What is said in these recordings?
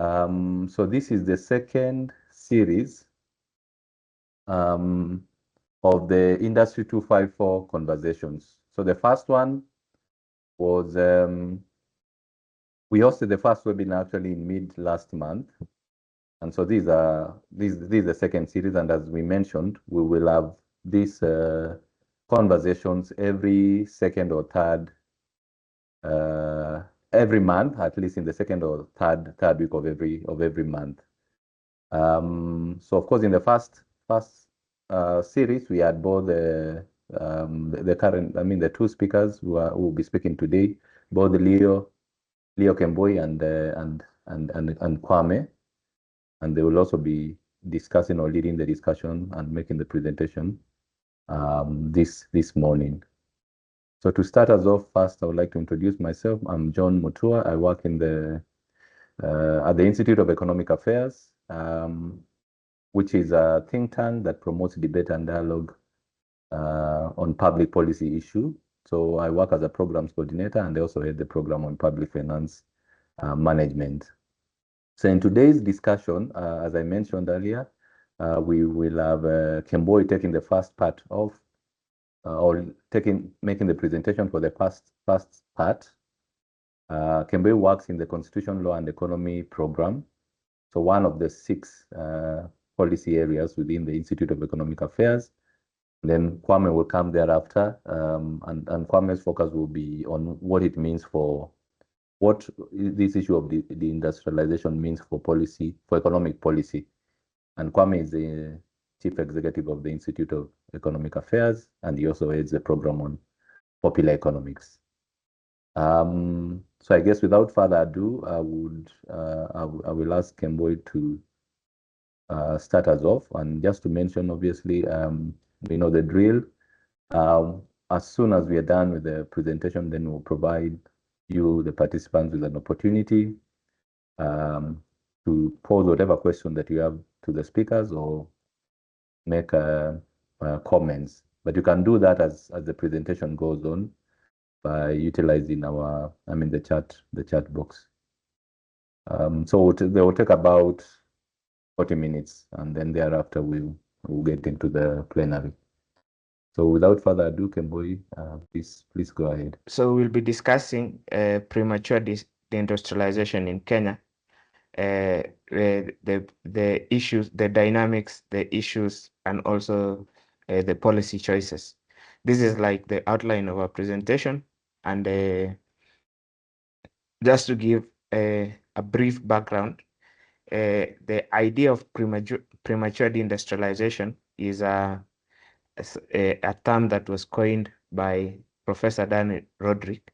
So this is the second series of the Industry 254 conversations. So the first one was, we hosted the first webinar actually in mid last month. And so this is the second series. And as we mentioned, we will have these conversations every second or third every month, at least in the second or third week of every month. So of course, in the first series, we had both the current, I mean, the two speakers who will be speaking today, both Leo Kemboi and Kwame, and they will also be discussing or leading the discussion and making the presentation this morning. So to start us off, first, I would like to introduce myself. I'm John Mutua. I work in at the Institute of Economic Affairs, which is a think tank that promotes debate and dialogue on public policy issue. So I work as a programs coordinator, and I also head the program on public finance management. So in today's discussion, as I mentioned earlier, we will have Kemboi taking the first part of, or making the presentation for the first part. Kemboi works in the Constitution Law and Economy program. So one of the 6 policy areas within the Institute of Economic Affairs. Then Kwame will come thereafter, and Kwame's focus will be on what it means for what this issue of the industrialization means for policy, for economic policy. And Kwame is the chief executive of the Institute of Economic Affairs, and he also heads the program on popular economics. So I guess without further ado, I will ask Kemboi to start us off. And just to mention, obviously, we know the drill. As soon as we are done with the presentation, then we'll provide you, the participants, with an opportunity to pose whatever question that you have to the speakers or make comments. But you can do that as the presentation goes on by utilizing the chat box. So they will take about 40 minutes, and then thereafter we'll get into the plenary. So without further ado, Kemboi, please go ahead. So we'll be discussing premature deindustrialization in Kenya, the issues, the dynamics, the issues, and also the policy choices. This is like the outline of our presentation, and just to give a brief background, the idea of premature deindustrialization is a term that was coined by Professor Dan Roderick,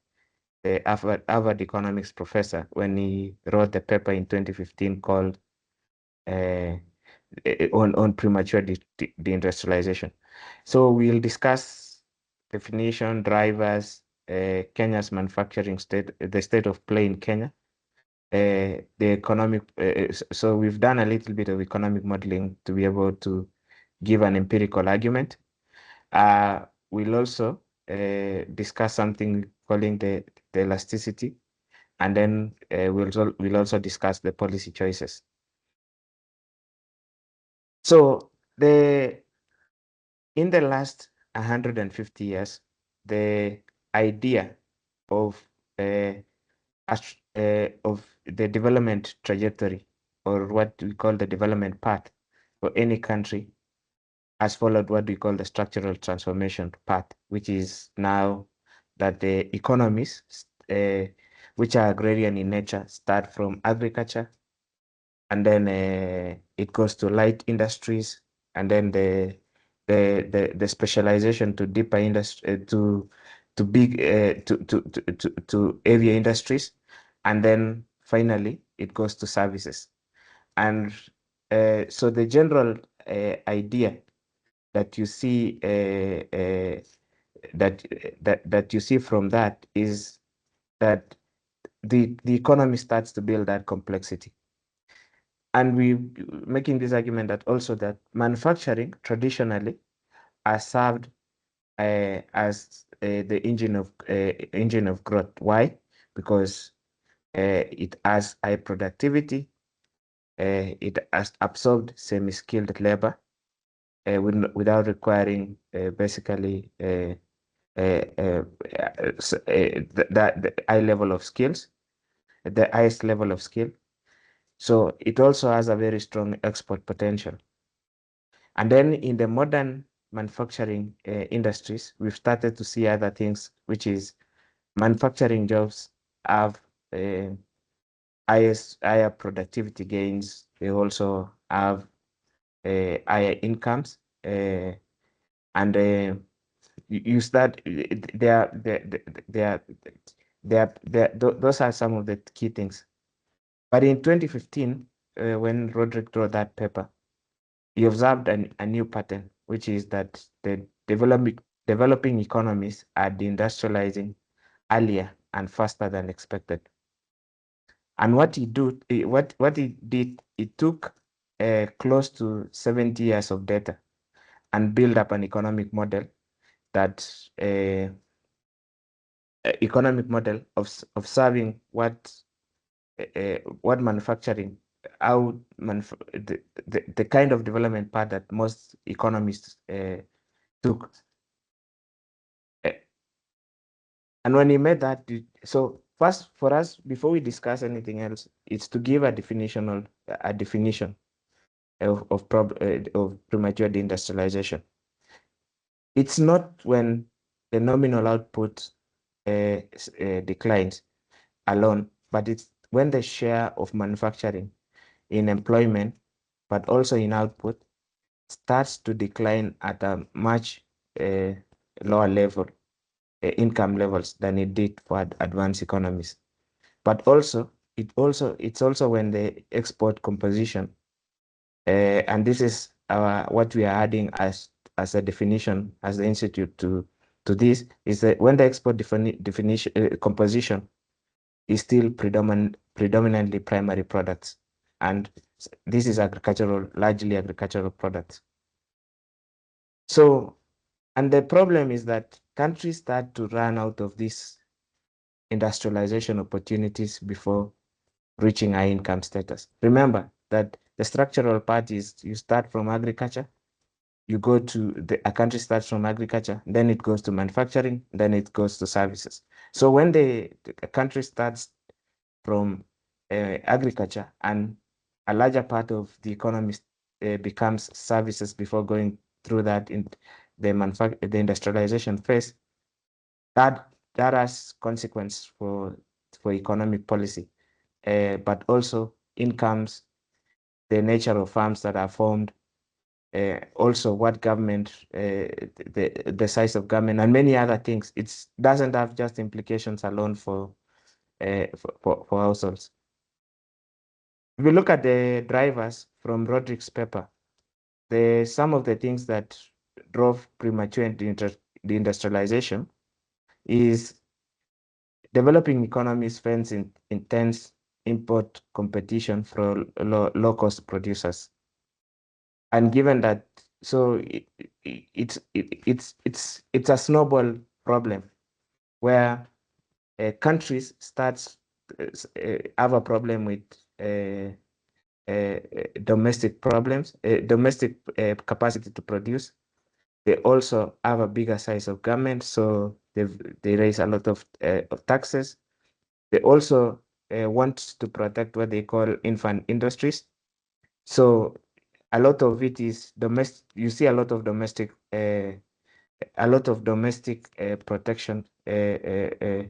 the Harvard economics professor, when he wrote the paper in 2015 called on premature deindustrialization. So we'll discuss definition, drivers, Kenya's manufacturing state, the state of play in Kenya, the economic. So we've done a little bit of economic modeling to be able to give an empirical argument. We'll also discuss something calling the elasticity, and then we'll also discuss the policy choices. So in the last 150 years, the idea of the development trajectory, or what we call the development path for any country, has followed what we call the structural transformation path, which is now that the economies, which are agrarian in nature, start from agriculture, and then it goes to light industries, and then the specialization to deeper industry, to big to heavier industries, and then finally it goes to services. And so the general idea that you see that you see from that is that the economy starts to build that complexity. And we making this argument that also that manufacturing traditionally are served as the engine of growth. Why? Because it has high productivity, it has absorbed semi-skilled labor without requiring basically the high level of skills, the highest level of skill. So it also has a very strong export potential. And then in the modern manufacturing industries, we've started to see other things, which is manufacturing jobs have higher productivity gains. They also have higher incomes, and you start. Those are some of the key things. But in 2015, when Roderick wrote that paper, he observed a new pattern, which is that the developing economies are deindustrializing earlier and faster than expected. And what he did, he took close to 70 years of data and built up an economic model that economic model of serving what manufacturing, how the kind of development path that most economists took. And when he made that, so first for us, before we discuss anything else, it's to give a definition of premature deindustrialization. It's not when the nominal output declines alone, but it's when the share of manufacturing in employment, but also in output, starts to decline at a much lower level, income levels than it did for advanced economies. But also, it's also when the export composition, and this is what we are adding as a definition as the institute to this, is that when the export definition composition is still predominantly primary products, and this is largely agricultural products. So, and the problem is that countries start to run out of these industrialization opportunities before reaching high income status. Remember that the structural part is you start from agriculture, you go to a country starts from agriculture, then it goes to manufacturing, then it goes to services. So when a country starts from agriculture and a larger part of the economy becomes services before going through that in the industrialization phase, that has consequence for economic policy, but also incomes, the nature of farms that are formed, also what government, the size of government, and many other things. It doesn't have just implications alone for households. If you look at the drivers from Roderick's paper, some of the things that drove premature deindustrialization is developing economies face intense import competition from low-cost producers. And given that, so it's a snowball problem where countries have a problem with domestic problems, domestic capacity to produce. They also have a bigger size of government, so they raise a lot of taxes. They also want to protect what they call infant industries. So a lot of it is domestic. You see a lot of domestic protection. A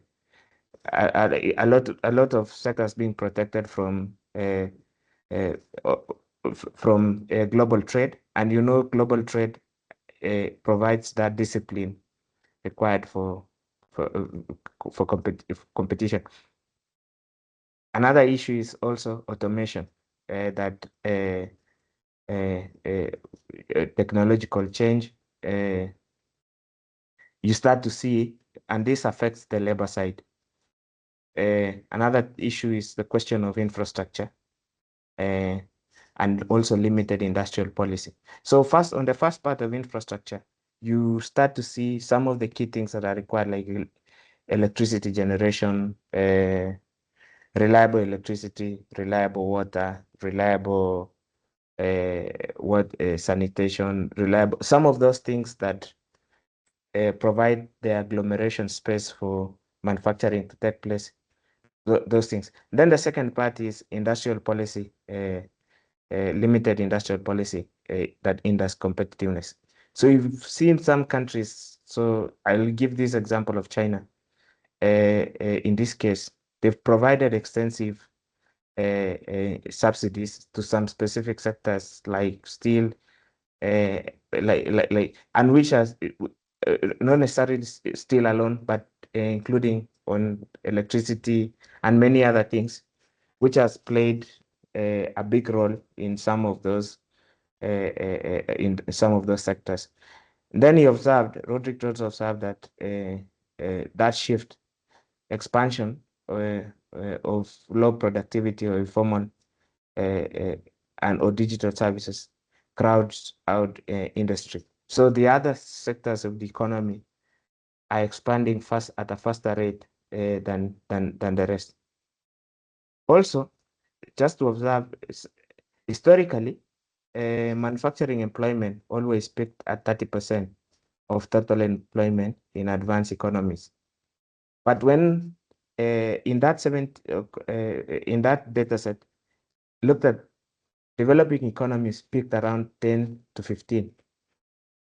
lot of sectors being protected from global trade, and global trade provides that discipline required for competition. Another issue is also automation, that technological change you start to see, and this affects the labor side. Another issue is the question of infrastructure and also limited industrial policy. So first, on the first part of infrastructure, you start to see some of the key things that are required, like electricity generation, reliable electricity, reliable water, reliable sanitation, reliable, some of those things that provide the agglomeration space for manufacturing to take place, those things. Then the second part is industrial policy, limited industrial policy that hinders competitiveness. So you've seen some countries, so I'll give this example of China. In this case, they've provided extensive subsidies to some specific sectors like steel, uh, and which has not necessarily steel alone, but including on electricity and many other things, which has played a big role in some of those sectors. Then he observed, Roderick also observed that that shift, expansion of low productivity or informal and or digital services crowds out industry. So the other sectors of the economy are expanding fast at a faster rate than the rest. Also, just to observe, historically, manufacturing employment always peaked at 30% of total employment in advanced economies. But when in that data set, looked at developing economies peaked around 10 to 15,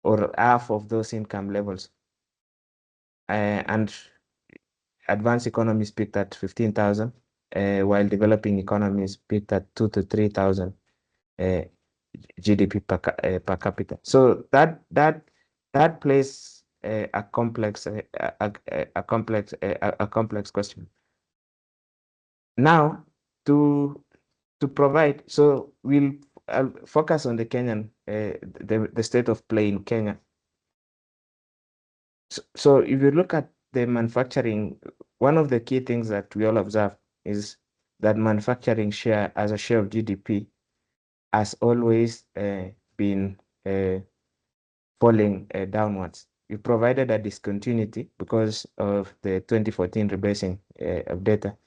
or half of those income levels. And advanced economies peaked at 15,000, while developing economies peaked at 2 to 3,000 GDP per capita. So that plays a complex question. Now, to provide, so I'll focus on the Kenyan, the state of play in Kenya. So if you look at the manufacturing, one of the key things that we all observe is that manufacturing share as a share of GDP has always been falling downwards. We provided a discontinuity because of the 2014 rebasing of data,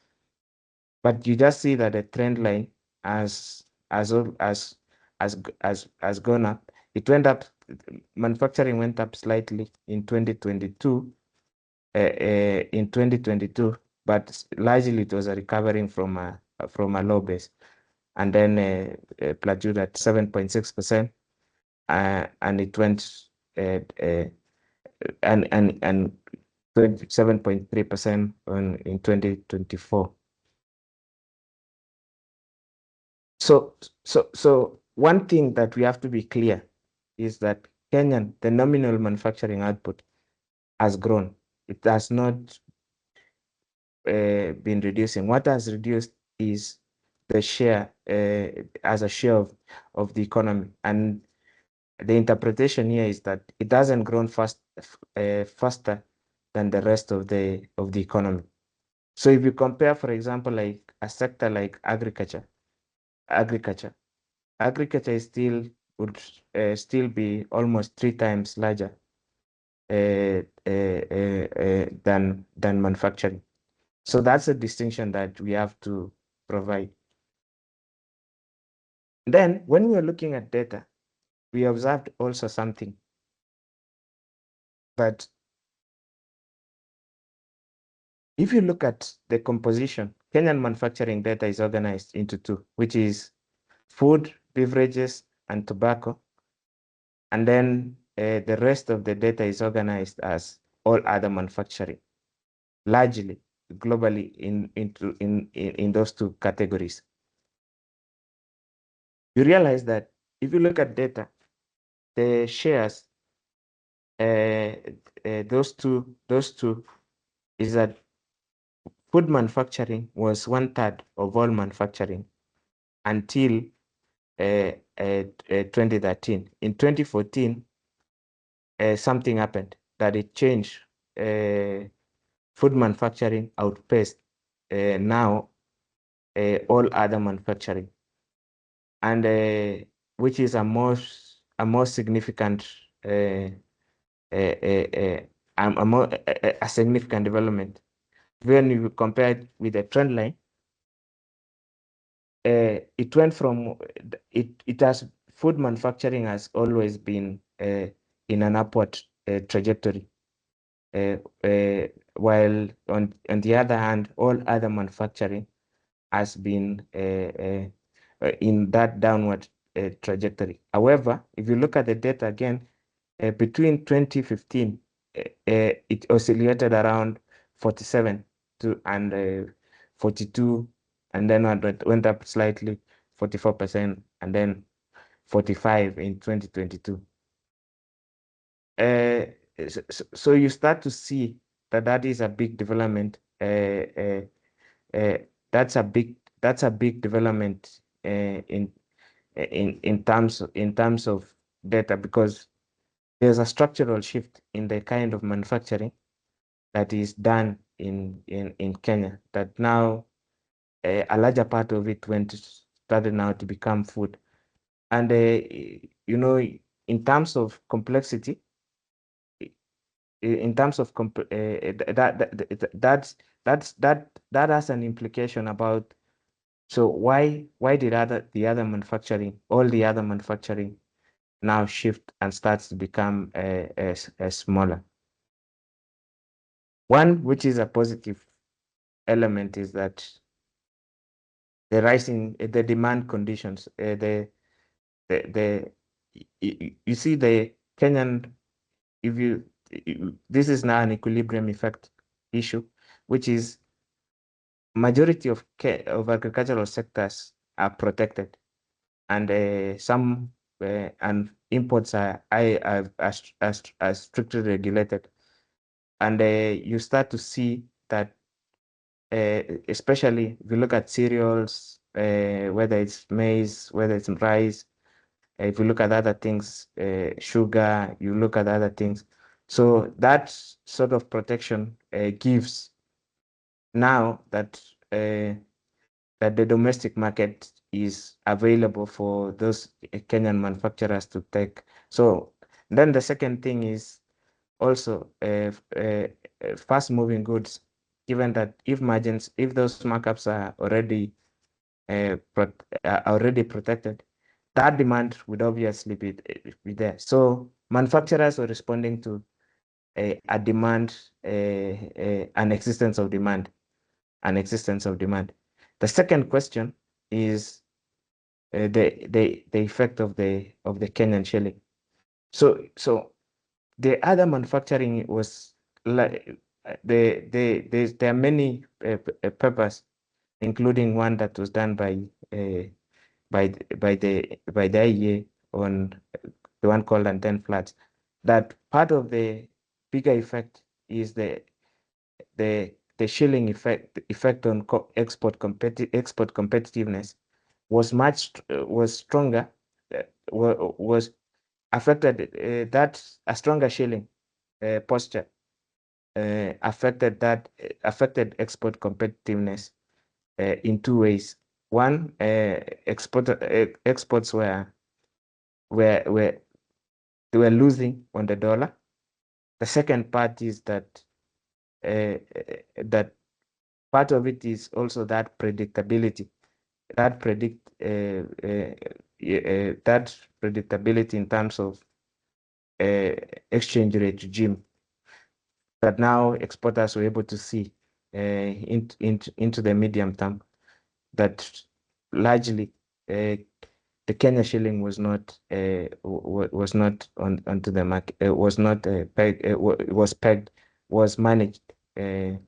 but you just see that the trend line has gone up. It went up. Manufacturing went up slightly in 2022. In 2022, but largely it was a recovering from a low base, and then plateaued at 7.6%, and it went and 27.3% in 2024. So one thing that we have to be clear is that the nominal manufacturing output has grown. It has not been reducing. What has reduced is the share as a share of the economy. And the interpretation here is that it hasn't grown faster than the rest of the economy. So if you compare, for example, like a sector like agriculture would still be almost 3 times larger than manufacturing. So that's a distinction that we have to provide. Then when we are looking at data, we observed also something that if you look at the composition, Kenyan manufacturing data is organized into two, which is food, beverages, and tobacco. And then the rest of the data is organized as all other manufacturing, largely globally in those two categories. You realize that if you look at data, the shares, those two is that food manufacturing was 1/3 of all manufacturing until 2013. In 2014, something happened that it changed. Food manufacturing outpaced now all other manufacturing, and which is a more significant a significant development when you compare it with the trend line. it went from it has food manufacturing has always been in an upward trajectory, while on the other hand, all other manufacturing has been in that downward trajectory. However, if you look at the data again, between 2015, it oscillated around 47 to and 42, and then it went up slightly, 44%, and then 45 in 2022. So you start to see that is a big development. Uh, that's a big development in terms of data, because there's a structural shift in the kind of manufacturing that is done in Kenya, that now a larger part of it started now to become food. And you know, in terms of complexity, in terms of that has an implication about, so why did all the other manufacturing now shift and starts to become smaller? One, which is a positive element, is that the rising the demand conditions, the you see the Kenyan, if you this is now an equilibrium effect issue, which is majority of agricultural sectors are protected, and some and imports are strictly regulated, and you start to see that, especially if you look at cereals, whether it's maize, whether it's rice, if you look at other things, sugar, you look at other things. So that sort of protection gives now that the domestic market is available for those Kenyan manufacturers to take. So then the second thing is also fast-moving goods, given that if those markups are already protected, that demand would obviously be there. So manufacturers are responding to a demand, an existence of demand. The second question is the effect of the Kenyan shilling. So the other manufacturing was like there are many papers, including one that was done by the IEA on the one called and then floods, that part of the bigger effect is the shilling effect on export competitiveness was stronger, was affected, that a stronger shilling posture affected export competitiveness in two ways. One, exports were they were losing on the dollar. The second part is that part of it is also that predictability, that predictability in terms of exchange rate regime, that now exporters were able to see into the medium term, that largely the Kenya shilling was not onto the market, was not pegged, was managed. The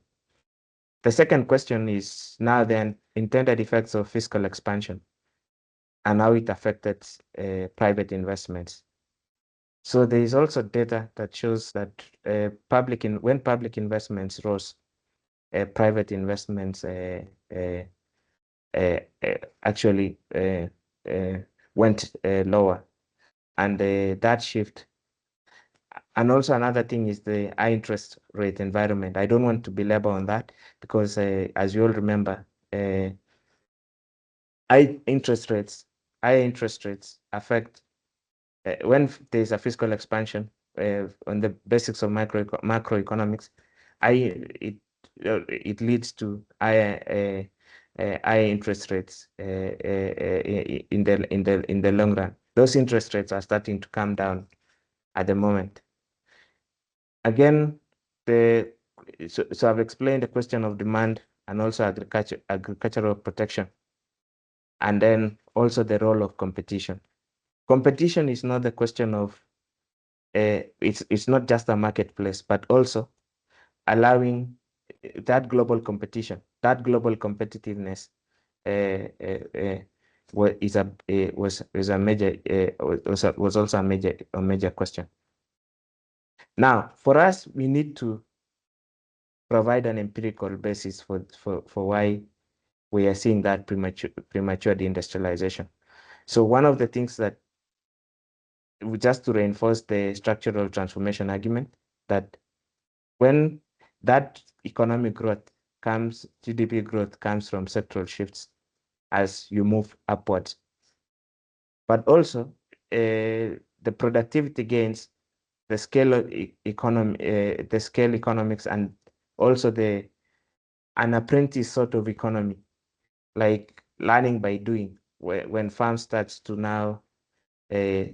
second question is now the intended effects of fiscal expansion and how it affected private investments. So there is also data that shows that when public investments rose, private investments actually went lower, and that shift. And also another thing is the high interest rate environment. I don't want to belabor on that, because as you all remember, high interest rates affect when there's a fiscal expansion on the basics of macroeconomics. It leads to high interest rates in the long run. Those interest rates are starting to come down at the moment. Again, so I've explained the question of demand and also agricultural protection, and then also the role of competition. Competition is not the question of it's not just a marketplace, but also allowing that global competition, that global competitiveness was a major was also a major question. Now, for us, we need to provide an empirical basis for why we are seeing that premature deindustrialization. So one of the things that just to reinforce the structural transformation argument, that when that economic growth comes, GDP growth comes from sectoral shifts as you move upwards. But also the productivity gains, the scale economy, the scale economics, and also an apprentice sort of economy, like learning by doing, when farm starts to now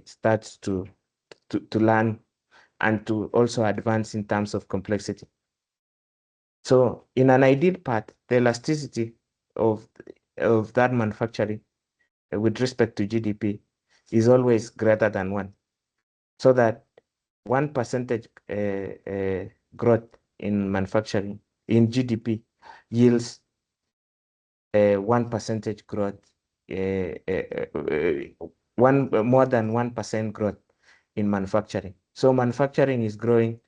starts to learn and to also advance in terms of complexity. So in an ideal path, the elasticity of that manufacturing with respect to GDP is always greater than 1, so that 1% growth in manufacturing in GDP yields 1% growth, more than 1% growth in manufacturing. So manufacturing is growing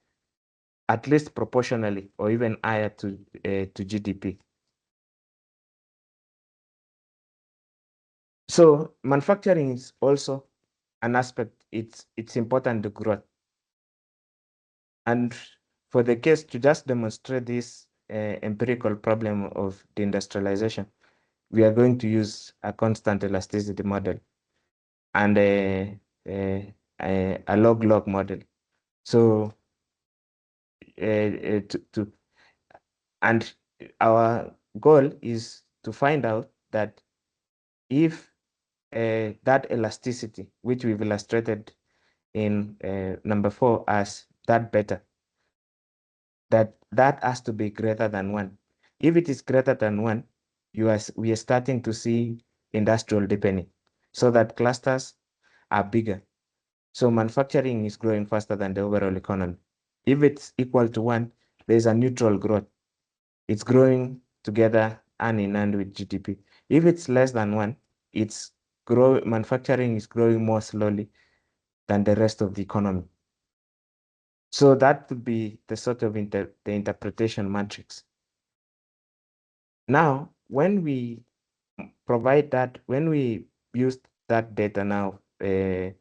at least proportionally or even higher to GDP. So manufacturing is also an aspect. It's important to growth. And for the case to just demonstrate this empirical problem of deindustrialization, we are going to use a constant elasticity model and a log-log model. So and our goal is to find out that if that elasticity, which we've illustrated in number 4 as that beta, that has to be greater than 1. If it is greater than 1, we are starting to see industrial deepening, so that clusters are bigger. So manufacturing is growing faster than the overall economy. If it's equal to 1, there's a neutral growth. It's growing together hand in hand with GDP. If it's less than 1, manufacturing is growing more slowly than the rest of the economy. So that would be the sort of the interpretation matrix. Now, when we provide that, when we use that data now, when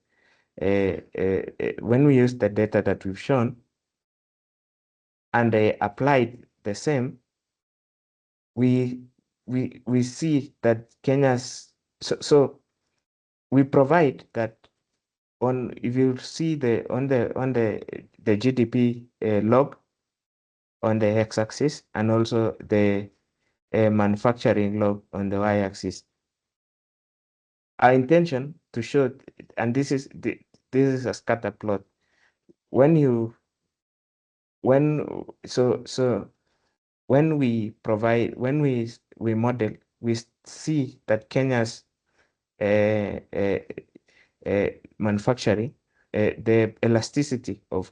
we use the data that we've shown and applied the same, we see that Kenya's, so we provide that on, if you see on the GDP log on the x-axis and also the manufacturing log on the y-axis. Our intention to show, and this is a scatter plot. When we provide, when we model, we see that Kenya's manufacturing, the elasticity of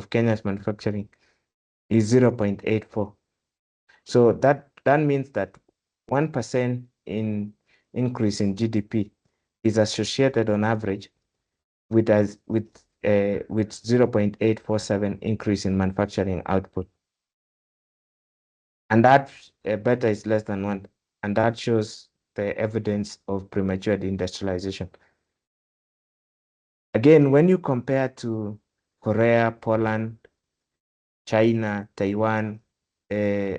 Kenya's manufacturing is 0.84. So that means that 1% in increase in GDP is associated on average with 0.847 increase in manufacturing output. And that beta is less than 1. And that shows the evidence of premature deindustrialization. Again, when you compare to Korea, Poland, China, Taiwan,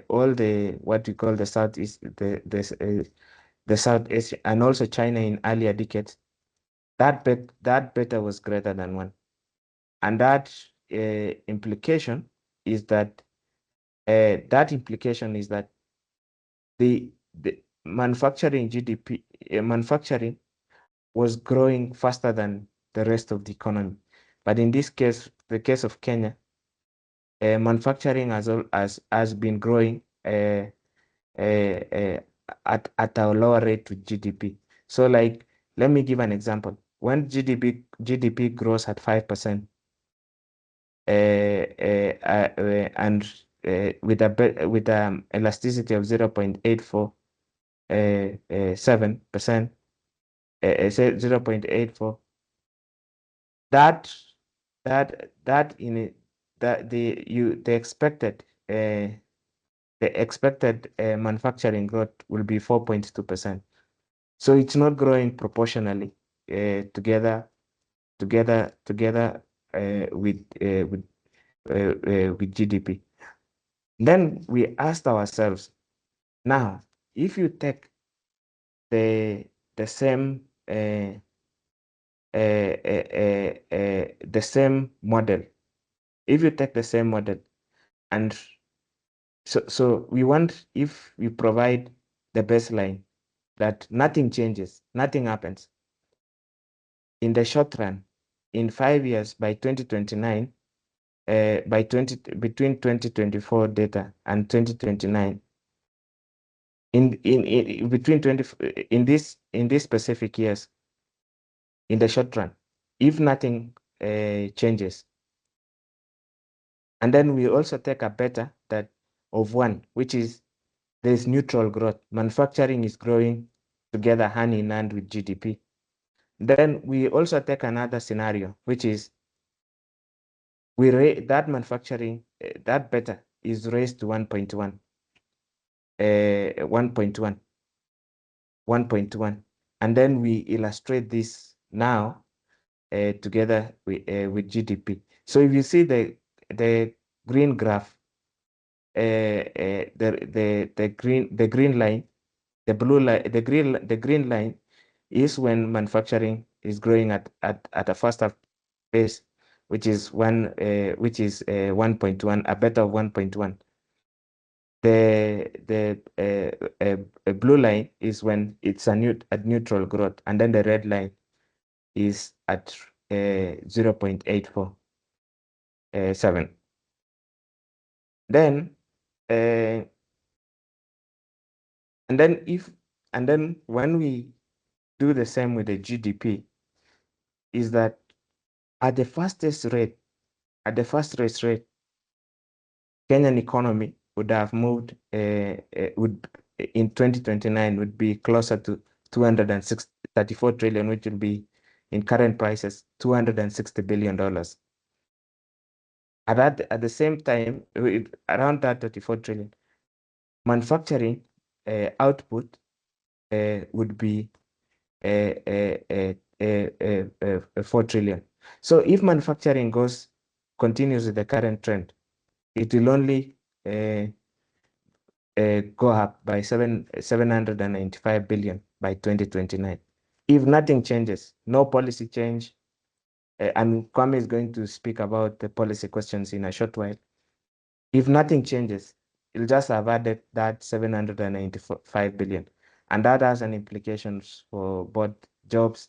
all the what we call the Southeast, the South Asia, and also China in earlier decades, that beta was greater than 1. And that implication is that the the manufacturing GDP, manufacturing was growing faster than the rest of the economy. But in this case, the case of Kenya, manufacturing has been growing at a lower rate with GDP. So like, let me give an example. When GDP grows at 5%, and with elasticity of 0.847%, say 0.84, that that in it, that the expected manufacturing growth will be 4.2%. So it's not growing proportionally together with GDP. Then we asked ourselves, now, if you take the same the same model, if you take the same model, and so we want, if we provide the baseline that nothing changes, nothing happens in the short run, in 5 years, by 2029, between 2024 data and 2029, in between 20 in these specific years, in the short run, if nothing changes, and then we also take a beta that of 1, which is there's neutral growth. Manufacturing is growing together hand in hand with GDP. Then we also take another scenario, which is that manufacturing, that beta is raised to 1.1, 1.1, and then we illustrate this now together with GDP. So if you see the green graph, the green line, the blue line, the green line is when manufacturing is growing at a faster pace, which is 1.1, a beta of 1.1. The blue line is when it's a neutral growth, and then the red line is at 0.847. Then and then when we do the same with the GDP, is that at the fastest rate, Kenyan economy would have moved, would in 2029 would be closer to 234 trillion, which will be in current prices $260 billion. At the same time, around that 34 trillion, manufacturing output would be 4 trillion. So if manufacturing continues with the current trend, it will only go up by 795 billion by 2029. If nothing changes, no policy change, and Kwame is going to speak about the policy questions in a short while. If nothing changes, it'll just have added that 795 billion. And that has an implications for both jobs,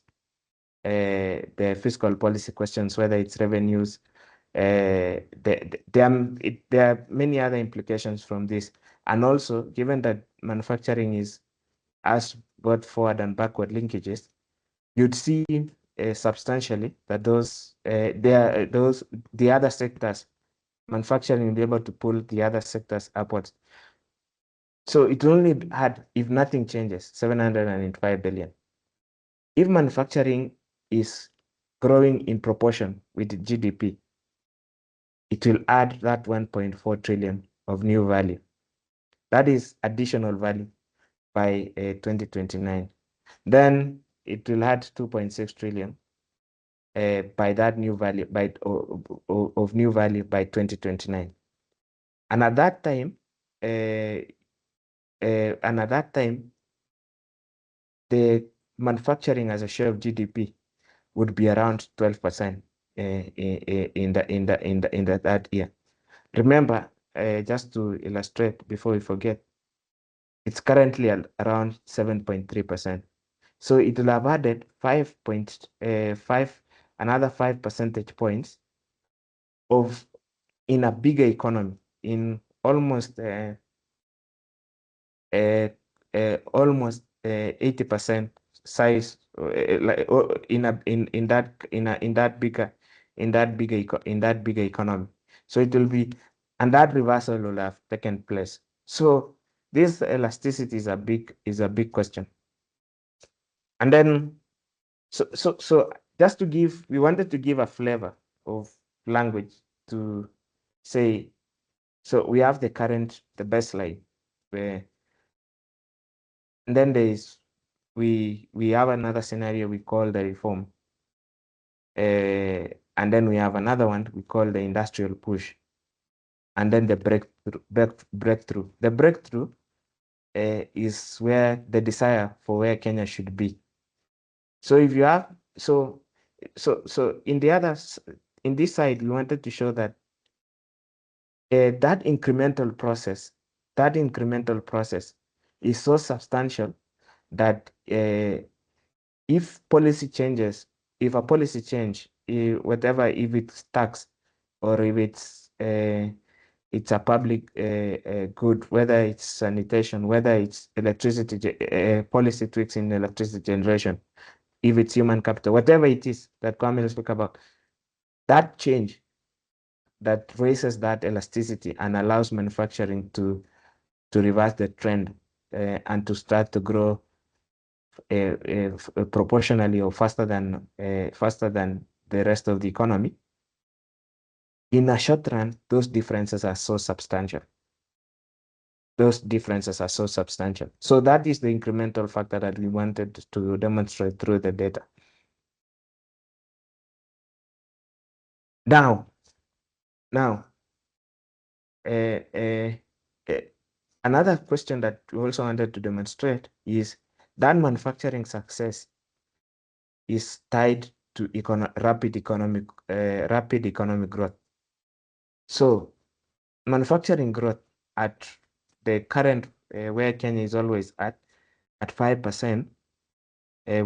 the fiscal policy questions, whether it's revenues. There are many other implications from this. And also, given that manufacturing has both forward and backward linkages, you'd see substantially that the other sectors, manufacturing will be able to pull the other sectors upwards. So it will only add, if nothing changes, 705 billion. If manufacturing is growing in proportion with GDP, it will add that 1.4 trillion of new value. That is additional value by 2029. Then it will add 2.6 trillion by that new value of new value by 2029. And at that time, the manufacturing as a share of GDP would be around 12% in that year. Remember, just to illustrate before we forget, It's currently at around 7.3%. So it will have added 5.5, another 5 percentage points of in a bigger economy, in almost almost 80% size, like in that bigger economy. So it will be, and that reversal will have taken place. So this elasticity is a big question. And then so just to give, we wanted to give a flavor of language to say, so we have the baseline where, and then we have another scenario we call the reform. And then we have another one we call the industrial push. And then the breakthrough. The breakthrough is where the desire for where Kenya should be. So if you have, so in this side, we wanted to show that that incremental process is so substantial that if a policy change, whatever, if it's tax or if it's a public good, whether it's sanitation, whether it's electricity, policy tweaks in electricity generation, if it's human capital, whatever it is that Kwame spoke about, that change that raises that elasticity and allows manufacturing to reverse the trend and to start to grow proportionally or faster than the rest of the economy. In a short run, those differences are so substantial. So that is the incremental factor that we wanted to demonstrate through the data. Now, another question that we also wanted to demonstrate is that manufacturing success is tied to rapid economic growth. So manufacturing growth at the current where Kenya is always at 5%,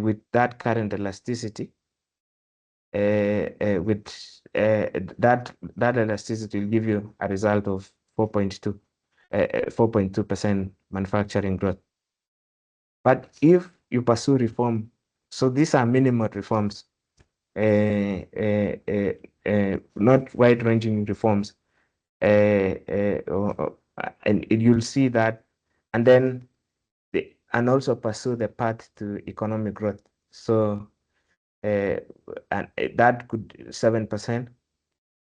with that current elasticity, with that elasticity will give you a result of 4.2% manufacturing growth. But if you pursue reform, so these are minimal reforms, not wide-ranging reforms, and you'll see that, and then and also pursue the path to economic growth. So and that could 7%,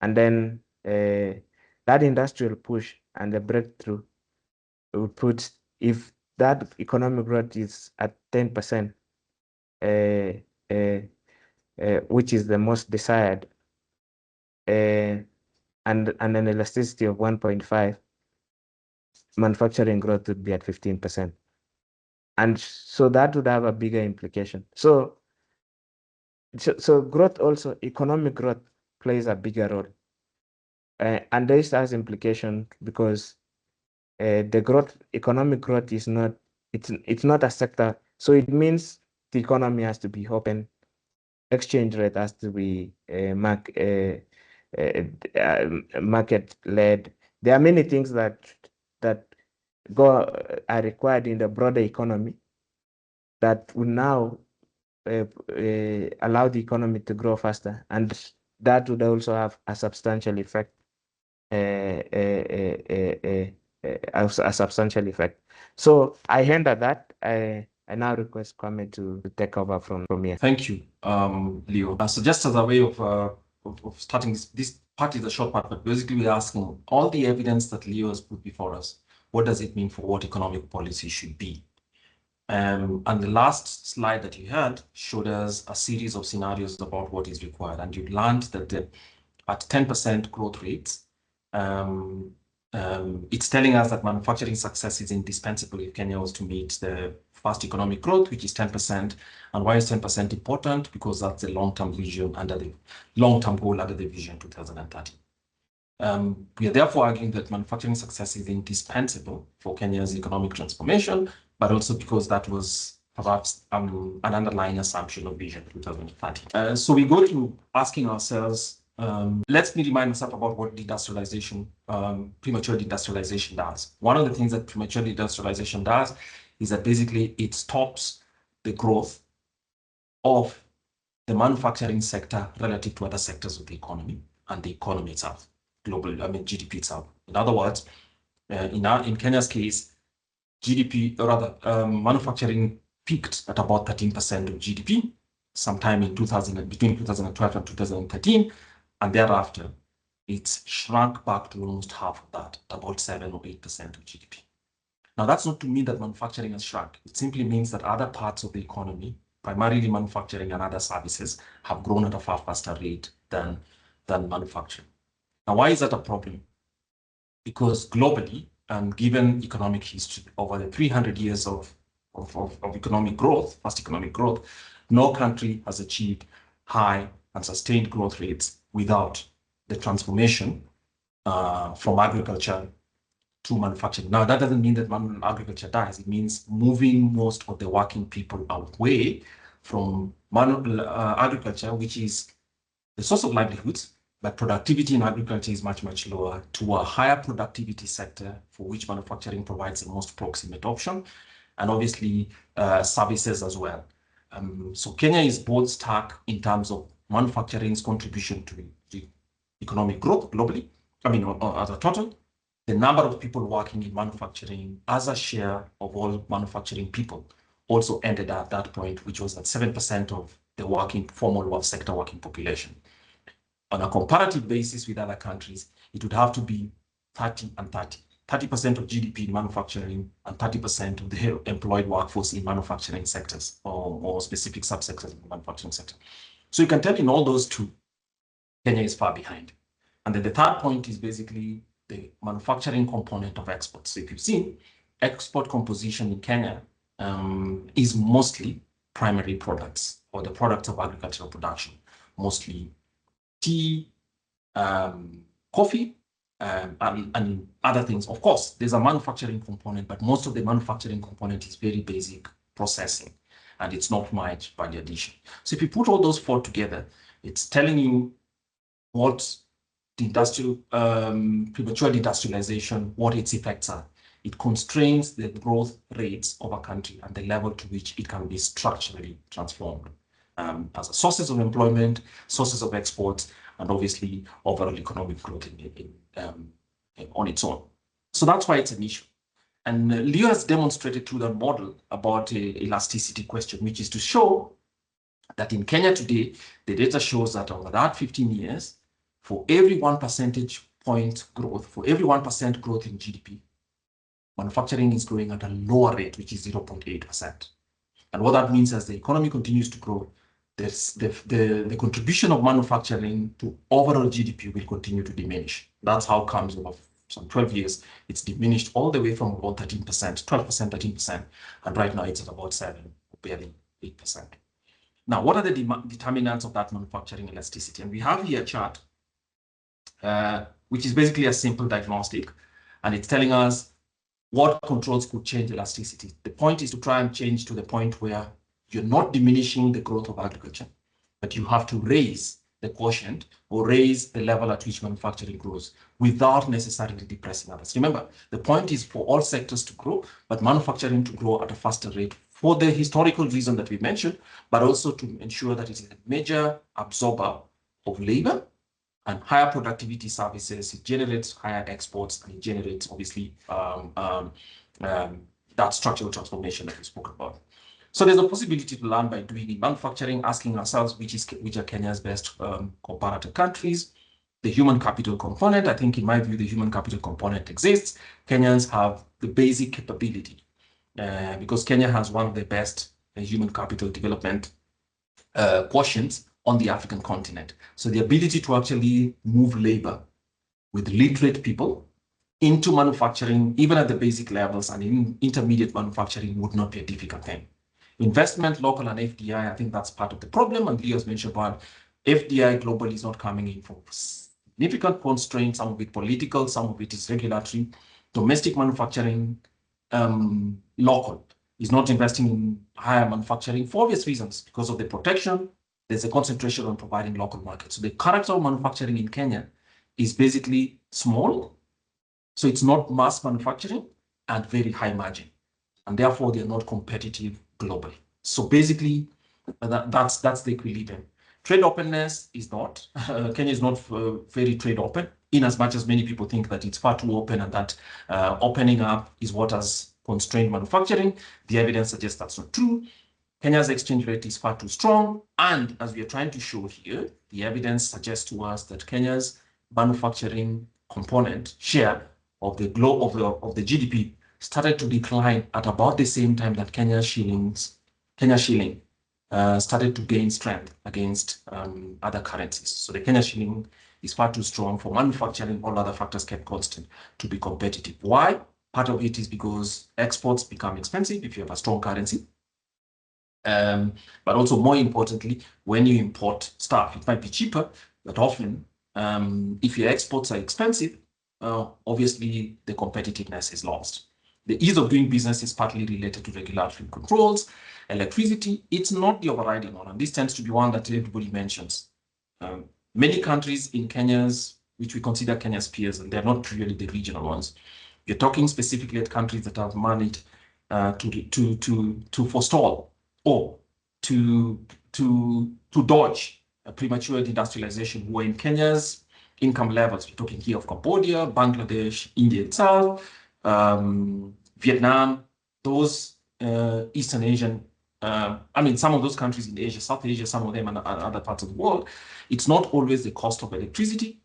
and then that industrial push and the breakthrough would put, if that economic growth is at 10%, which is the most desired, and an elasticity of 1.5, manufacturing growth would be at 15%. And so that would have a bigger implication. So growth also, economic growth plays a bigger role. And this has implication because economic growth is not, it's not a sector. So it means the economy has to be open, exchange rate has to be market-led. There are many things that are required in the broader economy that will now allow the economy to grow faster, and that would also have a substantial effect. A substantial effect. So I hand at that. I now request Kwame to take over from here. Thank you, Leo. So just as a way of starting this part is a short part, but basically we're asking all the evidence that Leo has put before us, what does it mean for what economic policy should be? And the last slide that you had showed us a series of scenarios about what is required. And you learned that at 10% growth rates, it's telling us that manufacturing success is indispensable if Kenya was to meet the fast economic growth, which is 10%. And why is 10% important? Because that's the long-term vision under the long-term goal under the Vision 2030. We are therefore arguing that manufacturing success is indispensable for Kenya's economic transformation, but also because that was perhaps an underlying assumption of Vision 2030. So we go to asking ourselves, let me remind myself about what deindustrialization, premature deindustrialization does. One of the things that premature deindustrialization does is that basically it stops the growth of the manufacturing sector relative to other sectors of the economy and the economy itself, globally, I mean GDP itself. In other words, in Kenya's case, GDP, or rather, manufacturing peaked at about 13% of GDP sometime in between 2012 and 2013, and thereafter it's shrunk back to almost half of that, about 7 or 8% of GDP. Now, that's not to mean that manufacturing has shrunk. It simply means that other parts of the economy, primarily manufacturing and other services, have grown at a far faster rate than manufacturing. Now, why is that a problem? Because globally, and given economic history over the 300 years of economic growth, fast economic growth, no country has achieved high and sustained growth rates without the transformation from agriculture to manufacturing. Now, that doesn't mean that agriculture dies. It means moving most of the working people away from agriculture, which is the source of livelihoods, but productivity in agriculture is much, much lower, to a higher productivity sector for which manufacturing provides the most proximate option, and obviously services as well. So Kenya is both stuck in terms of manufacturing's contribution to the economic growth globally, as a total, the number of people working in manufacturing as a share of all manufacturing people also ended at that point, which was at 7% of the formal sector working population. On a comparative basis with other countries, it would have to be 30 and 30. 30% of GDP in manufacturing and 30% of the employed workforce in manufacturing sectors or specific subsectors in the manufacturing sector. So you can tell in all those two, Kenya is far behind. And then the third point is basically the manufacturing component of exports. So if you've seen, export composition in Kenya is mostly primary products or the products of agricultural production, mostly tea, coffee, and other things. Of course, there's a manufacturing component, but most of the manufacturing component is very basic processing, and it's not much value addition. So if you put all those four together, it's telling you what the premature deindustrialization, what its effects are. It constrains the growth rates of a country and the level to which it can be structurally transformed as a sources of employment, sources of exports, and obviously overall economic growth on its own. So that's why it's an issue. And Leo has demonstrated through that model about elasticity question, which is to show that in Kenya today, the data shows that over that 15 years, for every 1 percentage point growth, for every 1% growth in GDP, manufacturing is growing at a lower rate, which is 0.8%. And what that means as the economy continues to grow, the contribution of manufacturing to overall GDP will continue to diminish. That's how it comes over some 12 years. It's diminished all the way from about 13%, 12%, 13%, and right now it's at about 7, barely 8%. Now, what are the determinants of that manufacturing elasticity? And we have here a chart, which is basically a simple diagnostic, and it's telling us what controls could change elasticity. The point is to try and change to the point where you're not diminishing the growth of agriculture, but you have to raise the quotient or raise the level at which manufacturing grows without necessarily depressing others. Remember, the point is for all sectors to grow, but manufacturing to grow at a faster rate for the historical reason that we mentioned, but also to ensure that it is a major absorber of labor and higher productivity services. It generates higher exports, and it generates obviously that structural transformation that we spoke about. So there's a possibility to learn by doing in manufacturing, asking ourselves which are Kenya's best comparative countries. The human capital component, I think in my view, the human capital component exists. Kenyans have the basic capability because Kenya has one of the best human capital development quotients on the African continent. So the ability to actually move labor with literate people into manufacturing, even at the basic levels and in intermediate manufacturing, would not be a difficult thing. Investment, local and FDI, I think that's part of the problem. And Leo's mentioned about FDI globally is not coming in from significant constraints, some of it political, some of it is regulatory. Domestic manufacturing, local, is not investing in higher manufacturing for obvious reasons. Because of the protection, there's a concentration on providing local markets. So the character of manufacturing in Kenya is basically small. So it's not mass manufacturing and very high margin. And therefore, they're not competitive globally. So basically, that's the equilibrium. Trade openness is not. Kenya is not very trade open, in as much as many people think that it's far too open and that opening up is what has constrained manufacturing. The evidence suggests that's not true. Kenya's exchange rate is far too strong. And as we are trying to show here, the evidence suggests to us that Kenya's manufacturing component share of the GDP started to decline at about the same time that Kenya shilling started to gain strength against other currencies. So the Kenya shilling is far too strong for manufacturing. All other factors kept constant to be competitive. Why? Part of it is because exports become expensive if you have a strong currency. But also, more importantly, when you import stuff, it might be cheaper, but often if your exports are expensive, obviously the competitiveness is lost. The ease of doing business is partly related to regulatory controls. Electricity, it's not the overriding one, and this tends to be one that everybody mentions. Many countries in Kenya's, which we consider Kenya's peers, and they're not really the regional ones. You're talking specifically at countries that have managed to forestall or to dodge a premature deindustrialization, who are in Kenya's income levels. We're talking here of Cambodia, Bangladesh, India itself, Vietnam, those Eastern Asian, I mean, some of those countries in Asia, South Asia, some of them and other parts of the world, it's not always the cost of electricity,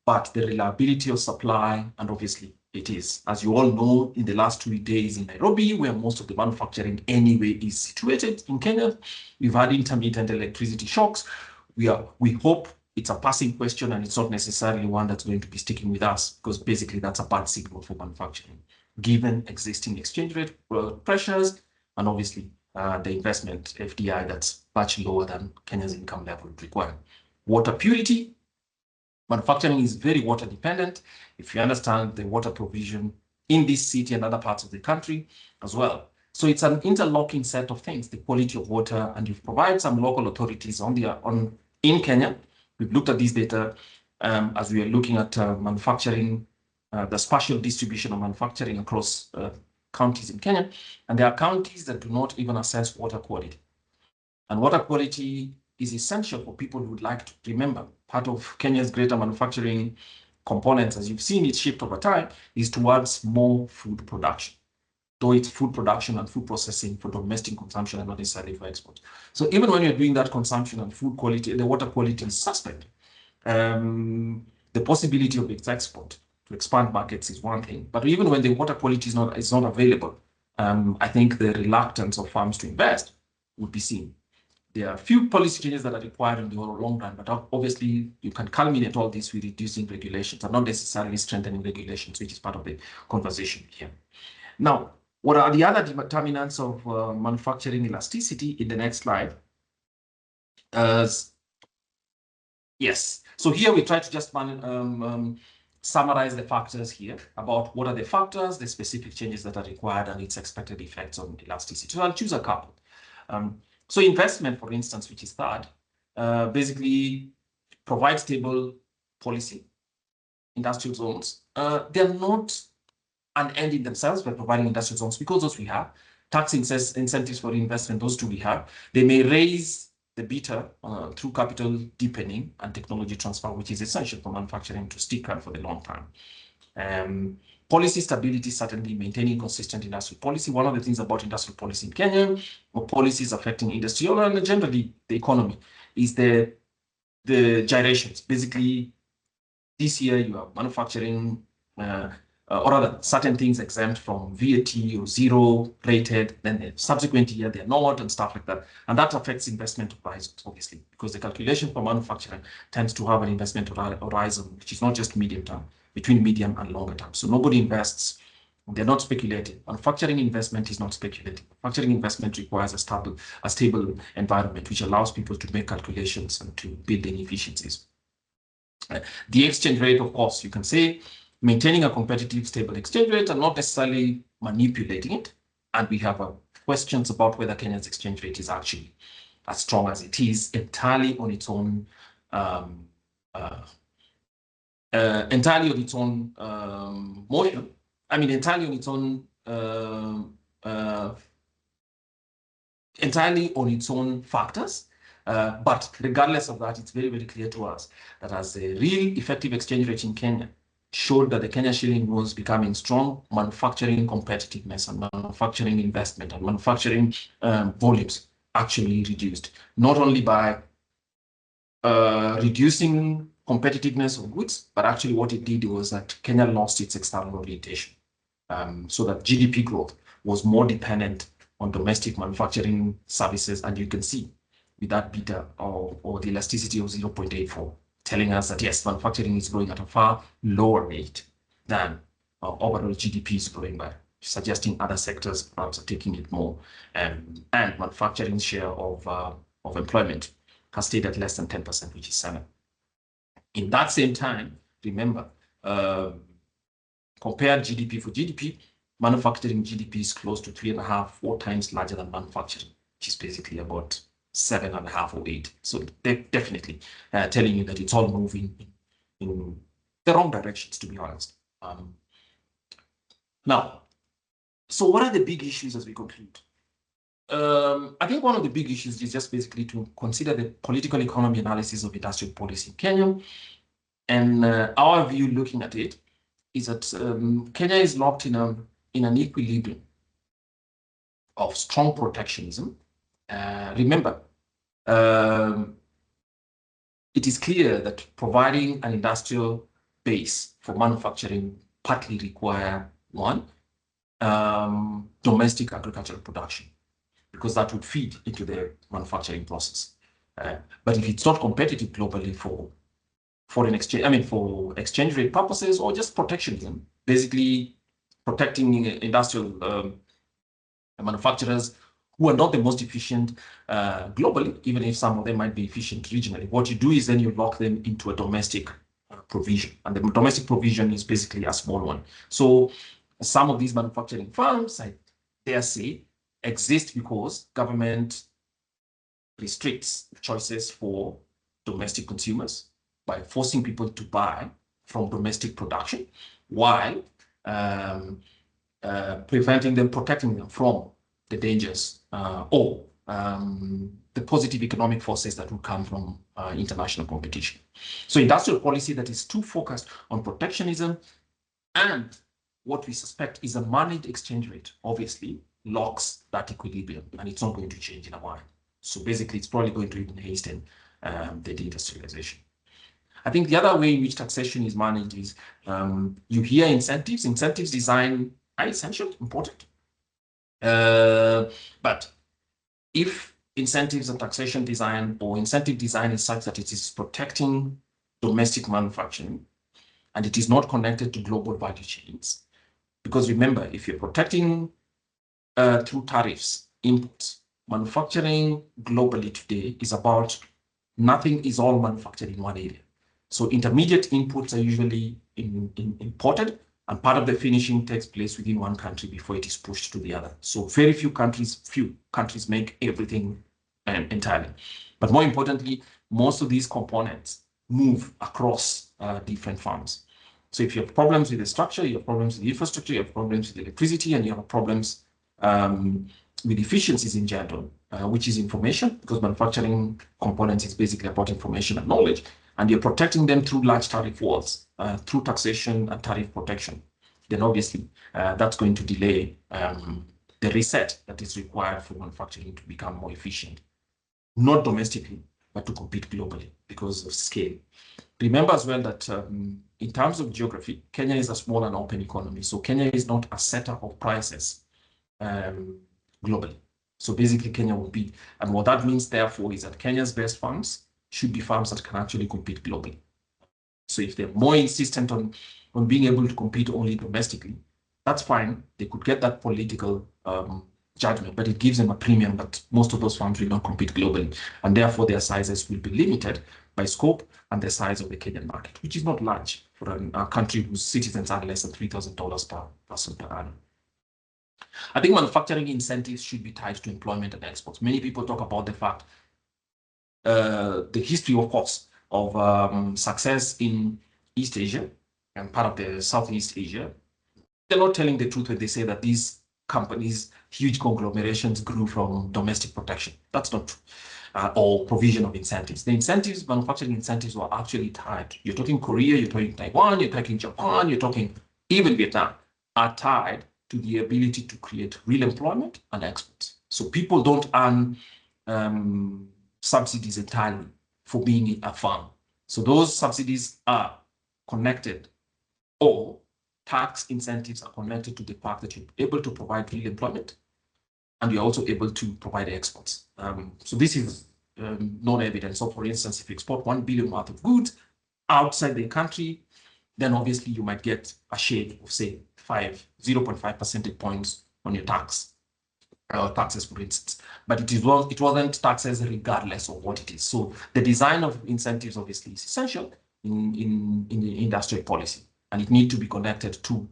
but the reliability of supply, and obviously it is. As you all know, in the last 2 days in Nairobi, where most of the manufacturing anyway is situated in Kenya, we've had intermittent electricity shocks. We hope it's a passing question and it's not necessarily one that's going to be sticking with us, because basically that's a bad signal for manufacturing, given existing exchange rate pressures and obviously the investment FDI that's much lower than Kenya's income level would require. Water purity. Manufacturing is very water dependent. If you understand the water provision in this city and other parts of the country as well. So it's an interlocking set of things, the quality of water, and you've provided some local authorities in Kenya. We've looked at these data as we are looking at manufacturing, the spatial distribution of manufacturing across counties in Kenya. And there are counties that do not even assess water quality. And water quality is essential for people who would like to remember. Part of Kenya's greater manufacturing components, as you've seen it shift over time, is towards more food production. Though it's food production and food processing for domestic consumption and not necessarily for export. So even when you're doing that consumption and food quality, the water quality is suspect. The possibility of its export to expand markets is one thing, but even when the water quality is not available, I think the reluctance of farms to invest would be seen. There are a few policy changes that are required in the long run, but obviously you can culminate all this with reducing regulations and not necessarily strengthening regulations, which is part of the conversation here. Now, what are the other determinants of manufacturing elasticity in the next slide? Yes, so here we try to just summarize the factors here about what are the factors, the specific changes that are required, and its expected effects on elasticity. So I'll choose a couple. So investment, for instance, which is third, basically provides stable policy, industrial zones. They're not an end in themselves by providing industrial zones, because those we have. Tax incentives for investment, those two we have. They may raise the beta through capital deepening and technology transfer, which is essential for manufacturing to stick around for the long term. Policy stability, certainly maintaining consistent industrial policy. One of the things about industrial policy in Kenya, or policies affecting industry and generally the economy, is the gyrations. Basically, this year you have manufacturing, or rather certain things exempt from VAT or zero rated, then the subsequent year they're not, and stuff like that. And that affects investment horizons, obviously, because the calculation for manufacturing tends to have an investment horizon, which is not just medium term, between medium and longer term. So nobody invests, they're not speculating. Manufacturing investment is not speculating. Manufacturing investment requires a stable environment, which allows people to make calculations and to build in efficiencies. The exchange rate, of course, you can say maintaining a competitive, stable exchange rate and not necessarily manipulating it. And we have questions about whether Kenya's exchange rate is actually as strong as it is entirely on its own, motion. I mean, entirely on its own, entirely on its own factors. But regardless of that, it's very, very clear to us that as a real effective exchange rate in Kenya showed that the Kenya shilling was becoming strong, manufacturing competitiveness and manufacturing investment and manufacturing volumes actually reduced, not only by reducing competitiveness of goods, but actually what it did was that Kenya lost its external orientation, so that GDP growth was more dependent on domestic manufacturing services. And you can see with that beta or the elasticity of 0.84, telling us that yes, manufacturing is growing at a far lower rate than overall GDP is growing by, suggesting other sectors perhaps are taking it more. And manufacturing share of employment has stayed at less than 10%, which is 7. In that same time, remember, compared GDP for GDP, manufacturing GDP is close to 3.5, 4 times larger than manufacturing, which is basically about 7.5 or 8. So definitely telling you that it's all moving in the wrong directions, to be honest. Now, so what are the big issues as we conclude? I think one of the big issues is just basically to consider the political economy analysis of industrial policy in Kenya. And our view looking at it is that Kenya is locked in an equilibrium of strong protectionism. Remember, it is clear that providing an industrial base for manufacturing partly require one, domestic agricultural production, because that would feed into the manufacturing process. But if it's not competitive globally for foreign exchange, I mean, for exchange rate purposes or just protectionism, basically protecting industrial manufacturers who are not the most efficient globally, even if some of them might be efficient regionally. What you do is then you lock them into a domestic provision. And the domestic provision is basically a small one. So some of these manufacturing firms, I dare say, exist because government restricts choices for domestic consumers by forcing people to buy from domestic production while protecting them from the dangers or the positive economic forces that will come from international competition. So industrial policy that is too focused on protectionism and what we suspect is a managed exchange rate obviously locks that equilibrium, and it's not going to change in a while. So basically, it's probably going to even hasten the deindustrialization. I think the other way in which taxation is managed is you hear incentives. Incentives design are essential, important. But if incentives and taxation design or incentive design is such that it is protecting domestic manufacturing and it is not connected to global value chains, because remember, if you're protecting through tariffs, inputs, manufacturing globally today is about nothing is all manufactured in one area. So intermediate inputs are usually imported, and part of the finishing takes place within one country before it is pushed to the other. So very few countries make everything entirely. But more importantly, most of these components move across different firms. So if you have problems with the structure, you have problems with the infrastructure, you have problems with electricity, and you have problems with efficiencies in general, which is information, because manufacturing components is basically about information and knowledge, and you're protecting them through large tariff walls, through taxation and tariff protection, then obviously that's going to delay the reset that is required for manufacturing to become more efficient, not domestically, but to compete globally because of scale. Remember as well that in terms of geography, Kenya is a small and open economy. So Kenya is not a setter of prices globally. So basically Kenya will be, and what that means therefore is that Kenya's best farms should be farms that can actually compete globally. So if they're more insistent on being able to compete only domestically, that's fine. They could get that political judgment, but it gives them a premium that most of those firms will not compete globally, and therefore their sizes will be limited by scope and the size of the Kenyan market, which is not large for a country whose citizens are less than $3,000 per person per annum. I think manufacturing incentives should be tied to employment and exports. Many people talk about the fact, the history, of course, of success in East Asia and part of the Southeast Asia. They're not telling the truth when they say that these companies, huge conglomerations, grew from domestic protection. That's not true. Or provision of incentives. The incentives, manufacturing incentives, were actually tied. You're talking Korea, you're talking Taiwan, you're talking Japan, you're talking even Vietnam, are tied to the ability to create real employment and exports. So people don't earn subsidies entirely for being in a farm. So those subsidies are connected, or tax incentives are connected to the fact that you're able to provide real employment and you're also able to provide exports. So this is known evidence. So for instance, if you export 1 billion worth of goods outside the country, then obviously you might get a shade of, say, 0.5 percentage points on your taxes, for instance. But it wasn't taxes regardless of what it is. So the design of incentives obviously is essential in the industrial policy, and it needs to be connected to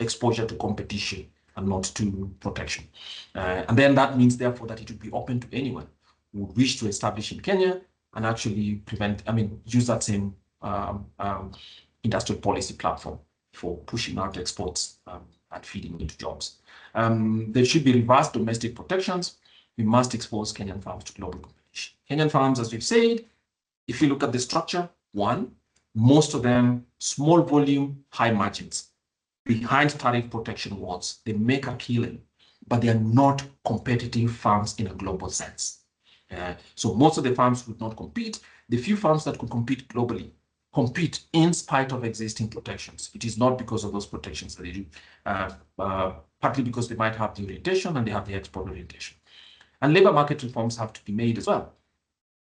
exposure to competition and not to protection. And then that means, therefore, that it would be open to anyone who would wish to establish in Kenya and actually use that same industrial policy platform for pushing out exports and feeding into jobs. There should be reverse domestic protections. We must expose Kenyan farms to global competition. Kenyan farms, as we've said, if you look at the structure, one, most of them small volume, high margins. Behind tariff protection walls, they make a killing, but they are not competitive farms in a global sense. So most of the farms would not compete. The few farms that could compete globally compete in spite of existing protections. It is not because of those protections that they do, partly because they might have the orientation and they have the export orientation. And labor market reforms have to be made as well.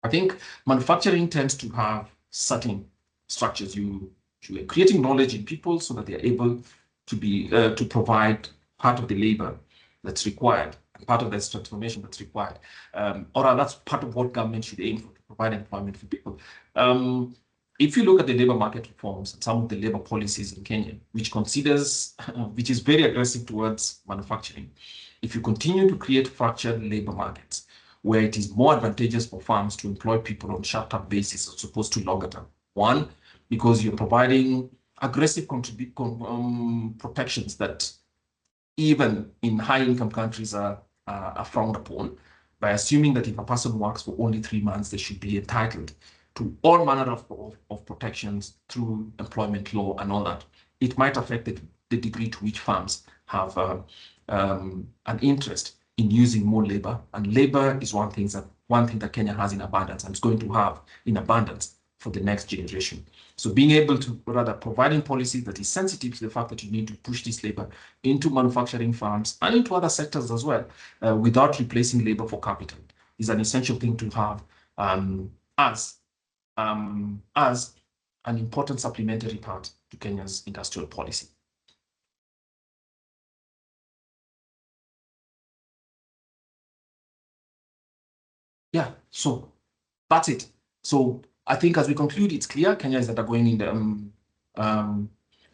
I think manufacturing tends to have certain structures. You are creating knowledge in people so that they are able to be to provide part of the labor that's required, part of this transformation that's required, or that's part of what government should aim for, to provide employment for people. If you look at the labor market reforms and some of the labor policies in Kenya, which is very aggressive towards manufacturing, if you continue to create fractured labor markets where it is more advantageous for farms to employ people on short-term basis as opposed to longer-term, one, because you're providing aggressive protections that even in high-income countries are frowned upon, by assuming that if a person works for only 3 months, they should be entitled to all manner of protections through employment law and all that. It might affect the degree to which farms have an interest in using more labor, and labor is one thing that Kenya has in abundance and is going to have in abundance for the next generation. So being able to, rather, providing policy that is sensitive to the fact that you need to push this labor into manufacturing farms and into other sectors as well, without replacing labor for capital, is an essential thing to have as an important supplementary part to Kenya's industrial policy. Yeah, so that's it. So I think as we conclude, it's clear Kenya is undergoing in the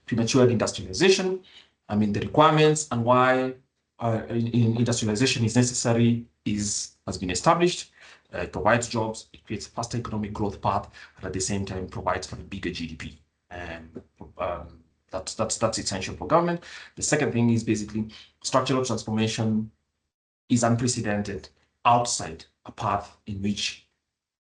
premature industrialization. The requirements and why industrialization is necessary has been established. It provides jobs, it creates a faster economic growth path, and at the same time provides for a bigger GDP. And that's essential for government. The second thing is basically structural transformation is unprecedented outside a path in which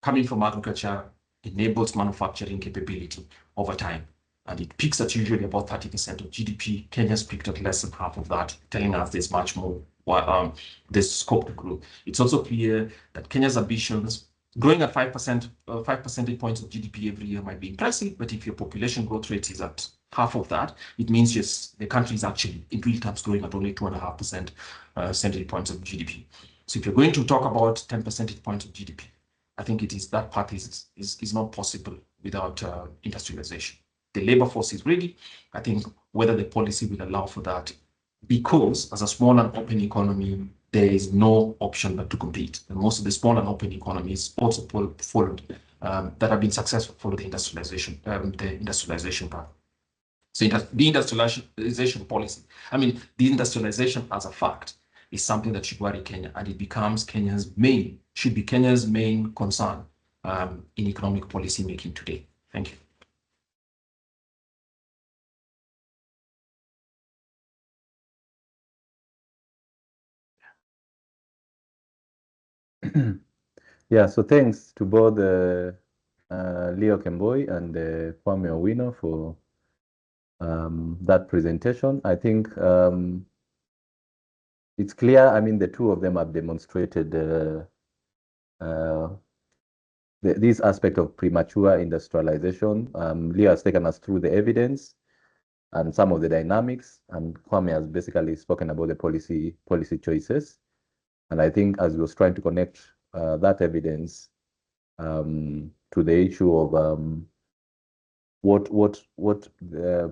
coming from agriculture enables manufacturing capability over time. And it peaks at usually about 30% of GDP. Kenya's peaked at less than half of that, telling us there's much more, there's scope to grow. It's also clear that Kenya's ambitions, growing at 5 percentage points of GDP every year might be impressive, but if your population growth rate is at half of that, it means just the country is actually, in real terms, growing at only 2.5% percentage points of GDP. So if you're going to talk about 10 percentage points of GDP, I think that path is not possible without industrialization. The labor force is ready. I think whether the policy will allow for that, because as a small and open economy, there is no option but to compete. And most of the small and open economies also followed that have been successful for the industrialization path. So the industrialization policy, the industrialization as a fact is something that should worry Kenya, and it becomes should be Kenya's main concern in economic policy making today. Thank you. Yeah, so thanks to both Leo Kemboi and Kwame Owino for that presentation. I think it's clear, the two of them have demonstrated this aspect of premature industrialization. Leo has taken us through the evidence and some of the dynamics, and Kwame has basically spoken about the policy choices. And I think as he was trying to connect that evidence to the issue of what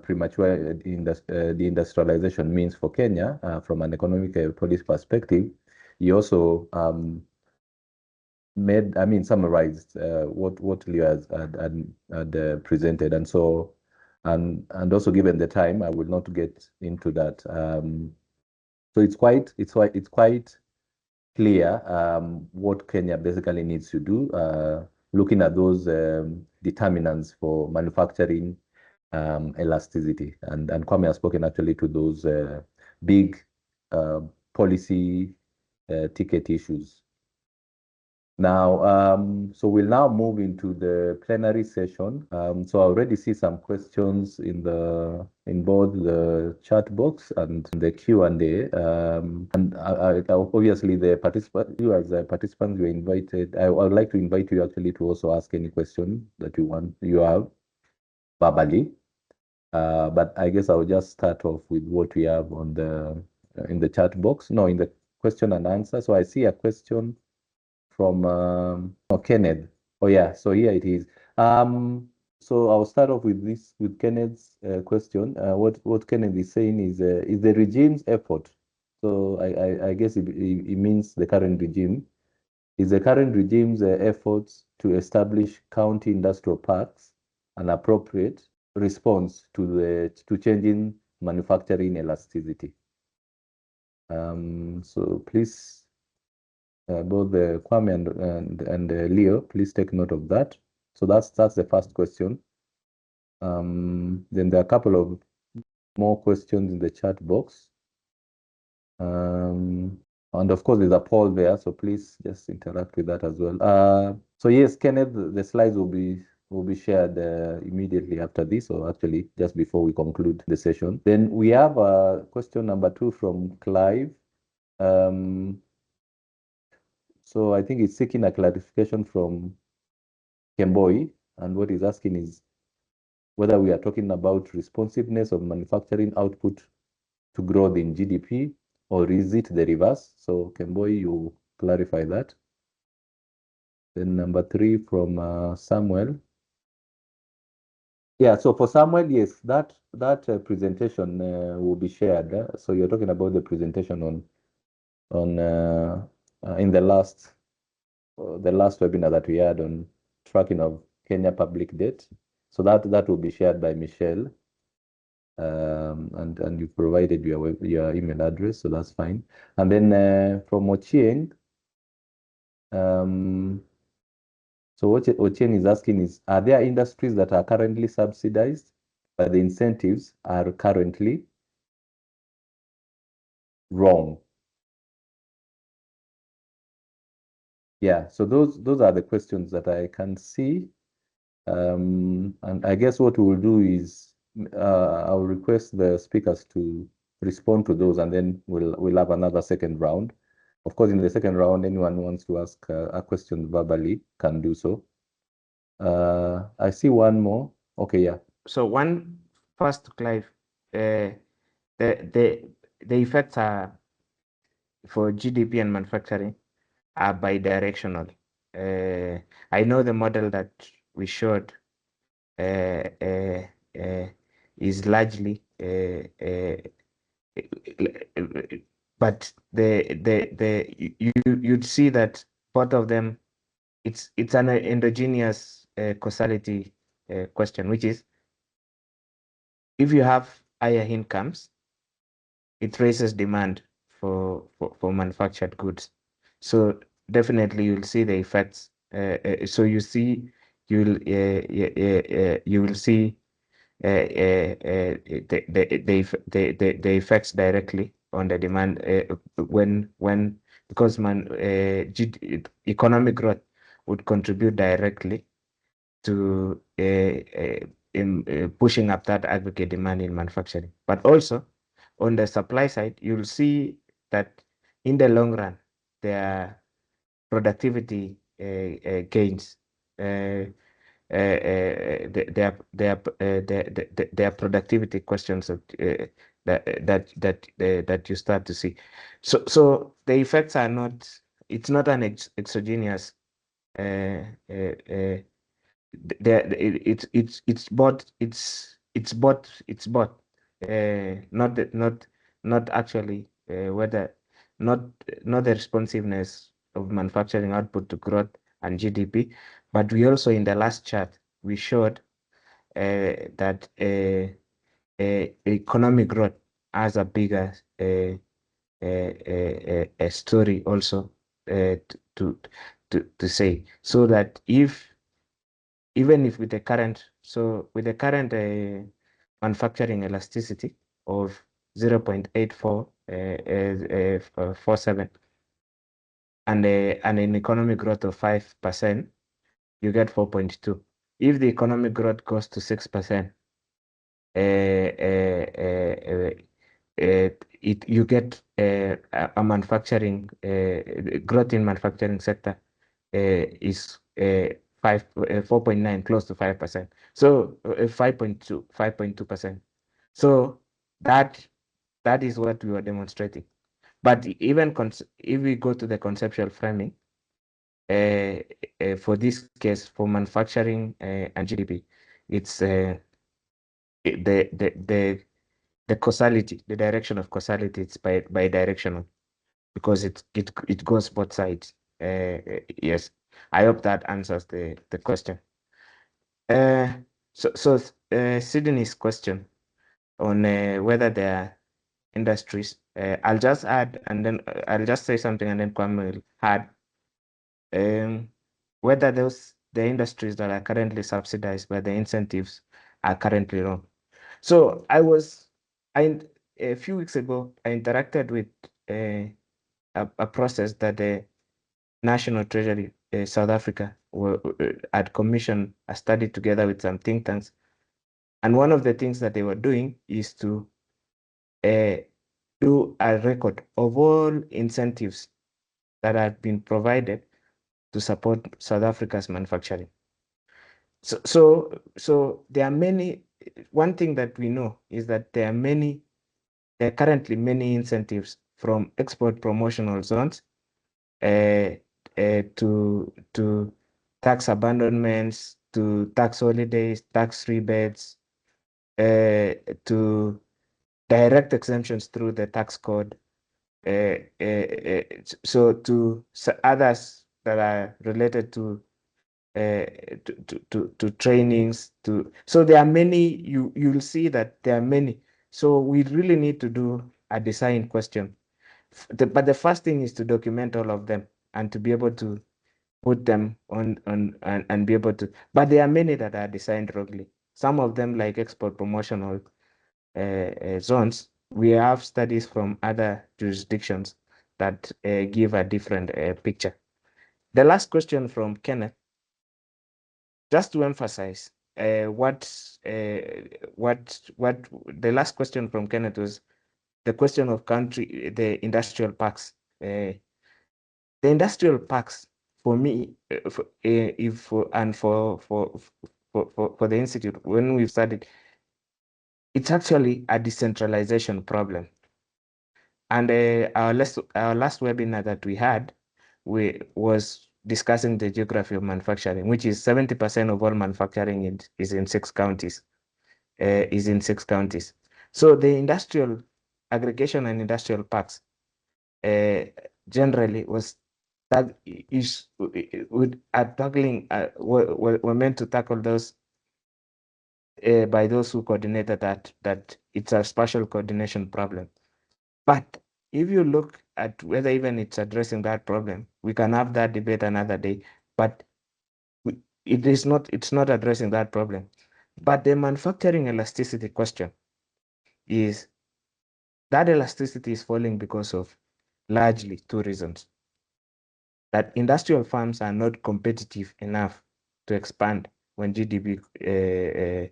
premature deindustrialization means for Kenya from an economic policy perspective, he also summarized what Leo had presented, and so and also given the time, I will not get into that. So it's quite clear what Kenya basically needs to do, looking at those determinants for manufacturing elasticity. And Kwame has spoken actually to those big policy ticket issues. Now, so we'll now move into the plenary session. So I already see some questions in both the chat box and the Q&A. And obviously the you as participants, you're invited. I would like to invite you actually to also ask any question that you have verbally. But I guess I'll just start off with what we have on in the chat box. No, in the question and answer. So I see a question from Kenneth. Oh yeah, so here it is. So I'll start off with Kenneth's question. What Kenneth is saying is the regime's effort. So I guess it means the current regime. Is the current regime's efforts to establish county industrial parks an appropriate response to changing manufacturing elasticity? So please. Both Kwame and Leo, please take note of that. So that's the first question. Then there are a couple of more questions in the chat box. And of course, there's a poll there, so please just interact with that as well. So yes, Kenneth, the slides will be shared immediately after this, or actually just before we conclude the session. Then we have question number 2 from Clive. So I think it's seeking a clarification from Kemboi, and what he's asking is whether we are talking about responsiveness of manufacturing output to growth in GDP, or is it the reverse? So Kemboi, you clarify that. Then number 3 from Samuel. Yeah, so for Samuel, yes, that presentation will be shared. So you're talking about the presentation on in the last webinar that we had on tracking of Kenya public debt. So that will be shared by Michelle, and you provided your email address, so that's fine. And then from Ochieng, so what Ochieng is asking is, are there industries that are currently subsidized, but the incentives are currently wrong? Yeah, so those are the questions that I can see. And I guess what we'll do is I'll request the speakers to respond to those, and then we'll have another second round. Of course, in the second round, anyone who wants to ask a question verbally can do so. I see one more. Okay, yeah. So one first, Clive, the effects are for GDP and manufacturing are bidirectional. I know the model that we showed is largely but you'd see that both of them, it's an endogenous causality question, which is if you have higher incomes, it raises demand for manufactured goods. So definitely you'll see the effects. So you see, you will see the effects directly on the demand when because economic growth would contribute directly to in pushing up that aggregate demand in manufacturing. But also on the supply side, you'll see that in the long run, there are productivity gains. There are productivity questions that you start to see. So the effects are not. It's not an exogenous. It's both not actually whether not not the responsiveness of manufacturing output to growth and GDP, but we also in the last chart we showed that economic growth has a bigger a story also to to say, so that even if with the current manufacturing elasticity of 0.8447 and an economic growth of 5%, you get 4.2. If the economic growth goes to 6%, you get a manufacturing growth in manufacturing sector is 4.9, close to 5%. So 5.2%. So that is what we were demonstrating. But even if we go to the conceptual framing, for this case, for manufacturing and GDP, it's the causality, the direction of causality, it's bidirectional because it goes both sides. Yes, I hope that answers the question. So Sydney's question on whether there are industries, I'll just add and then I'll just say something and then Kwame will add. Whether the industries that are currently subsidized by the incentives are currently wrong. So a few weeks ago, I interacted with a process that the National Treasury South Africa had commissioned a study together with some think tanks. And one of the things that they were doing is to do a record of all incentives that have been provided to support South Africa's manufacturing. So there are many. One thing that we know is that there are currently many incentives from export promotional zones to tax abandonments, to tax holidays, tax rebates, to direct exemptions through the tax code. So to others that are related to trainings. So there are many. You'll see that there are many. So we really need to do a design question. But the first thing is to document all of them and to be able to put them on and be able to. But there are many that are designed wrongly. Some of them, like export promotional zones, we have studies from other jurisdictions that give a different picture. The last question from Kenneth, just to emphasize, what the last question from Kenneth was the question of the industrial parks. The industrial parks, for me, for the institute, when we've studied, it's actually a decentralization problem. And our last webinar that we had, was discussing the geography of manufacturing, which is 70% of all manufacturing is in 6 counties. So the industrial aggregation and industrial parks generally was that is are tackling were meant to tackle those by those who coordinated that it's a spatial coordination problem. But if you look at whether even it's addressing that problem, we can have that debate another day. But it's not addressing that problem. But the manufacturing elasticity question is that elasticity is falling because of largely two reasons. That industrial firms are not competitive enough to expand when GDP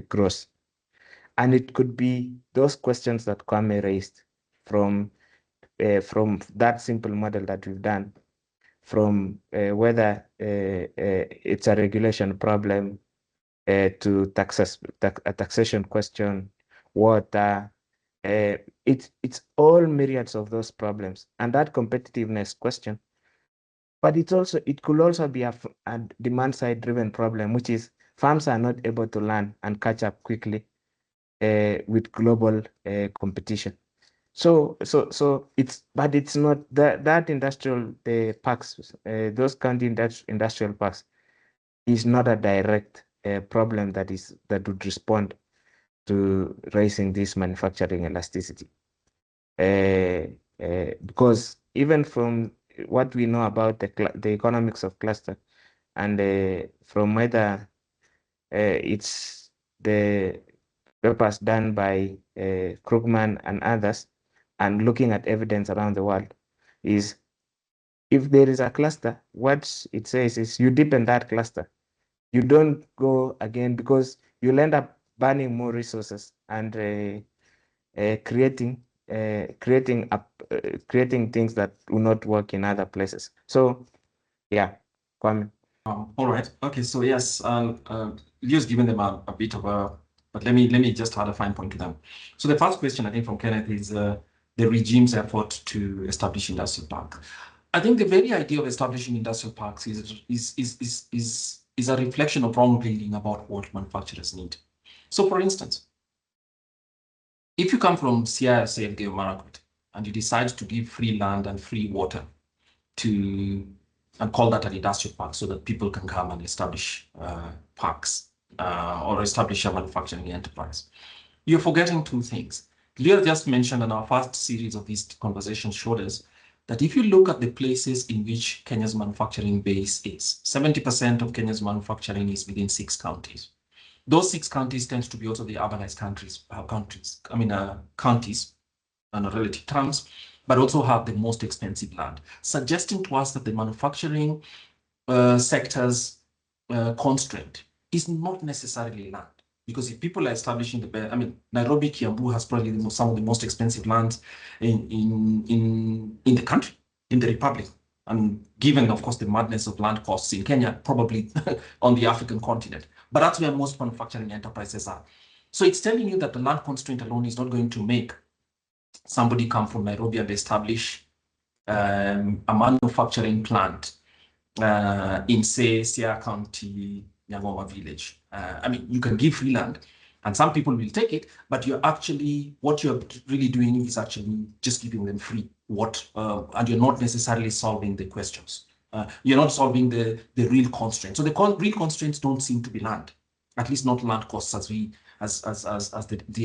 grows. And it could be those questions that Kwame raised from that simple model that we've done, from whether it's a regulation problem to a taxation question, water. It's all myriads of those problems, and that competitiveness question. But it could also be a demand side driven problem, which is firms are not able to learn and catch up quickly with global competition. So it's not that industrial parks, those county industrial parks is not a direct problem that would respond to raising this manufacturing elasticity. Because even from what we know about the economics of cluster and from whether it's the papers done by Krugman and others, and looking at evidence around the world, is if there is a cluster, what it says is you deepen that cluster. You don't go again because you'll end up burning more resources and creating things that will not work in other places. So, yeah, Kwame. All right. Okay. So yes, Leo's given them a bit of a, but let me just add a fine point to them. So the first question I think from Kenneth is the regime's effort to establish industrial park. I think the very idea of establishing industrial parks is a reflection of wrong reading about what manufacturers need. So, for instance, if you come from Sierra Leone Margaret and you decide to give free land and free water and call that an industrial park so that people can come and establish parks or establish a manufacturing enterprise, you're forgetting two things. Leo just mentioned in our first series of these conversations showed us that if you look at the places in which Kenya's manufacturing base is, 70% of Kenya's manufacturing is within 6 counties. Those 6 counties tend to be also the urbanized counties on a relative terms, but also have the most expensive land, suggesting to us that the manufacturing sector's constraint is not necessarily land. Because if people are establishing Nairobi, Kiambu has probably some of the most expensive lands in the country, in the Republic. And given, of course, the madness of land costs in Kenya, probably on the African continent. But that's where most manufacturing enterprises are. So it's telling you that the land constraint alone is not going to make somebody come from Nairobi and establish a manufacturing plant in, say, Siaya County, Nyangoma village. You can give free land and some people will take it, but what you're really doing is actually just giving them free. And you're not necessarily solving the questions. You're not solving the real constraints. So the real constraints don't seem to be land, at least not land costs as the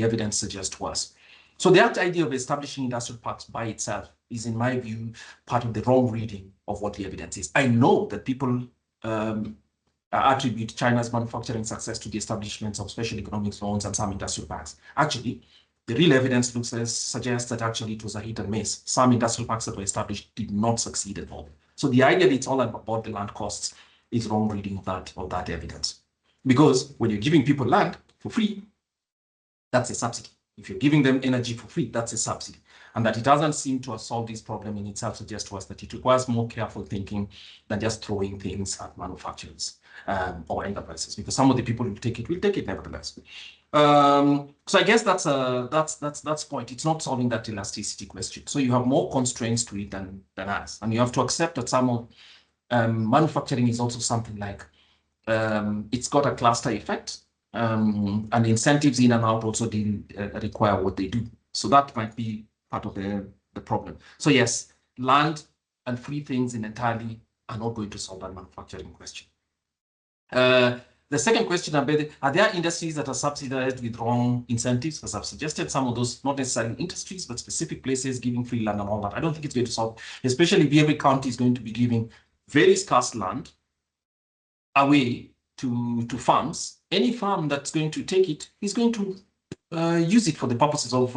evidence suggests to us. So the idea of establishing industrial parks by itself is, in my view, part of the wrong reading of what the evidence is. I know that people attribute China's manufacturing success to the establishment of special economic zones and some industrial parks. Actually, the real evidence suggests that actually it was a hit and miss. Some industrial parks that were established did not succeed at all. So the idea that it's all about the land costs is wrong reading of that evidence. Because when you're giving people land for free, that's a subsidy. If you're giving them energy for free, that's a subsidy. And that it doesn't seem to have solved this problem in itself suggests to us that it requires more careful thinking than just throwing things at manufacturers or enterprises, because some of the people who will take it nevertheless. So I guess that's point. It's not solving that elasticity question. So you have more constraints to it than us. And you have to accept that some of manufacturing is also something like it's got a cluster effect. And incentives in and out also didn't require what they do. So that might be part of the problem. So yes, land and free things in entirely are not going to solve that manufacturing question. The second question, are there industries that are subsidized with wrong incentives? As I've suggested, some of those, not necessarily industries, but specific places giving free land and all that. I don't think it's going to solve, especially if every county is going to be giving very scarce land away to farms. Any farm that's going to take it is going to use it for the purposes of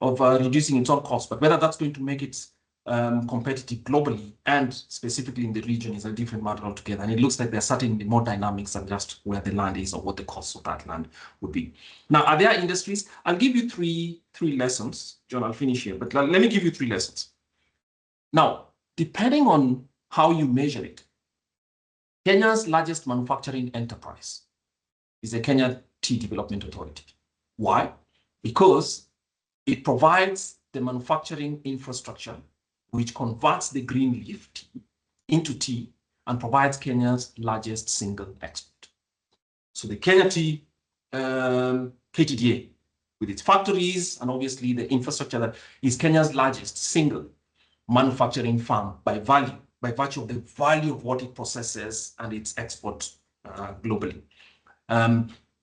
reducing its own cost. But whether that's going to make it competitive globally and specifically in the region is a different matter altogether. And it looks like there are certainly more dynamics than just where the land is or what the cost of that land would be. Now, are there industries? I'll give you three lessons. John, I'll finish here, but let me give you 3 lessons. Now, depending on how you measure it, Kenya's largest manufacturing enterprise is the Kenya Tea Development Authority. Why? Because it provides the manufacturing infrastructure which converts the green leaf tea into tea and provides Kenya's largest single export. So the Kenya Tea KTDA, with its factories and obviously the infrastructure, that is Kenya's largest single manufacturing firm by virtue of the value of what it processes and its export globally.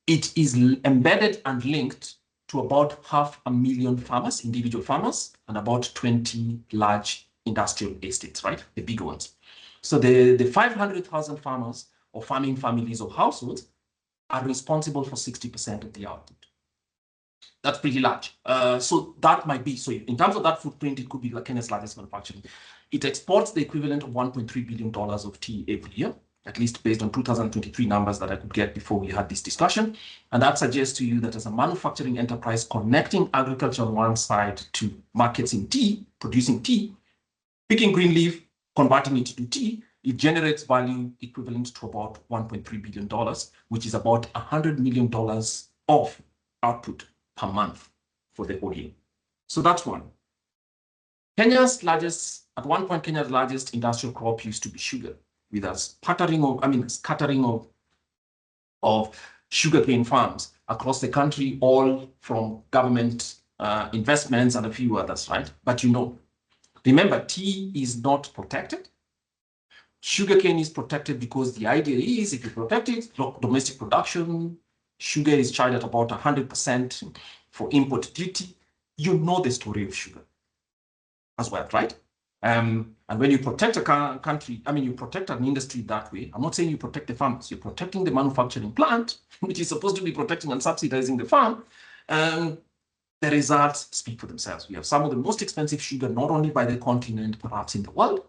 It is embedded and linked to about 500,000 farmers, individual farmers, and about 20 large industrial estates, right? The bigger ones. So the 500,000 farmers or farming families or households are responsible for 60% of the output. That's pretty large. So that might be, so in terms of that footprint, it could be like Kenya's largest manufacturing. It exports the equivalent of $1.3 billion of tea every year, at least based on 2023 numbers that I could get before we had this discussion. And that suggests to you that as a manufacturing enterprise connecting agriculture on one side to markets in tea, producing tea, picking green leaf, converting it to tea, it generates value equivalent to about $1.3 billion, which is about $100 million of output per month for the whole year. So that's one. Kenya's largest, at one point, Kenya's largest industrial crop used to be sugar, with a scattering of sugarcane farms across the country, all from government investments and a few others, right? But remember, tea is not protected. Sugarcane is protected because the idea is if you protect it, domestic production, sugar is charged at about 100% for import duty. You know the story of sugar as well, right? And when you protect a country, you protect an industry that way. I'm not saying you protect the farmers. You're protecting the manufacturing plant, which is supposed to be protecting and subsidizing the farm. The results speak for themselves. We have some of the most expensive sugar, not only by the continent, perhaps in the world.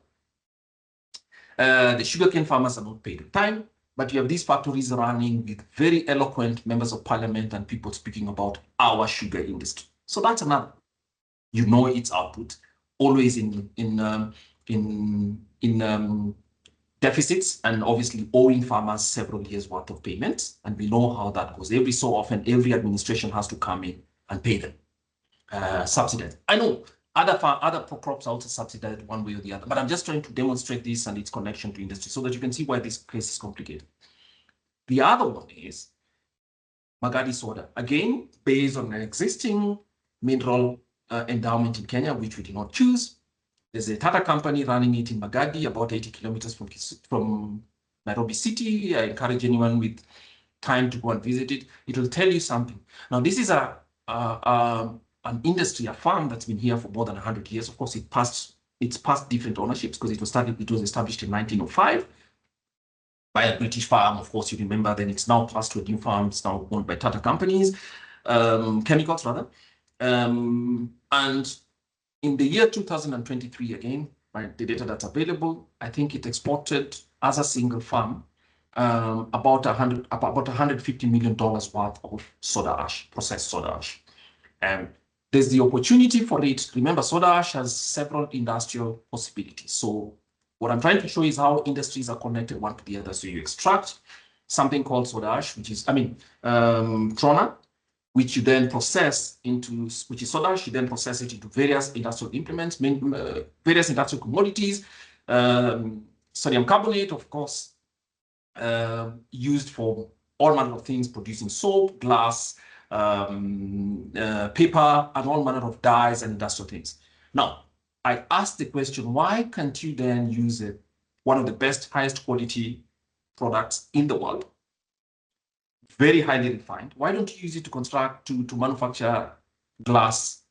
The sugarcane farmers are not paid in time, but you have these factories running with very eloquent members of parliament and people speaking about our sugar industry. So that's another. Its output, always in deficits and obviously owing farmers several years worth of payments. And we know how that goes. Every so often, every administration has to come in and pay them, subsidize. I know other crops are also subsidized one way or the other, but I'm just trying to demonstrate this and its connection to industry so that you can see why this case is complicated. The other one is Magadi soda, again, based on an existing mineral endowment in Kenya, which we did not choose. There's a Tata company running it in Magadi, about 80 kilometers from Nairobi City. I encourage anyone with time to go and visit it. It will tell you something. Now, this is an industry, a farm that's been here for more than 100 years. Of course, it's passed different ownerships because it was established in 1905 by a British farm. Of course, you remember, then it's now passed to a new farm. It's now owned by Tata companies, chemicals rather. And in the year 2023, again, right, the data that's available, I think it exported as a single farm about $150 million worth of soda ash, processed soda ash. There's the opportunity for it. Remember, soda ash has several industrial possibilities. So what I'm trying to show is how industries are connected one to the other. So you extract something called soda ash, which is, trona, which you then process into, which is soda ash, you then process it into various industrial implements, various industrial commodities, sodium carbonate, of course, used for all manner of things, producing soap, glass, paper, and all manner of dyes and industrial things. Now, I asked the question, why can't you then use it, one of the best, highest quality products in the world, very highly refined? Why don't you use it to construct, to manufacture glass,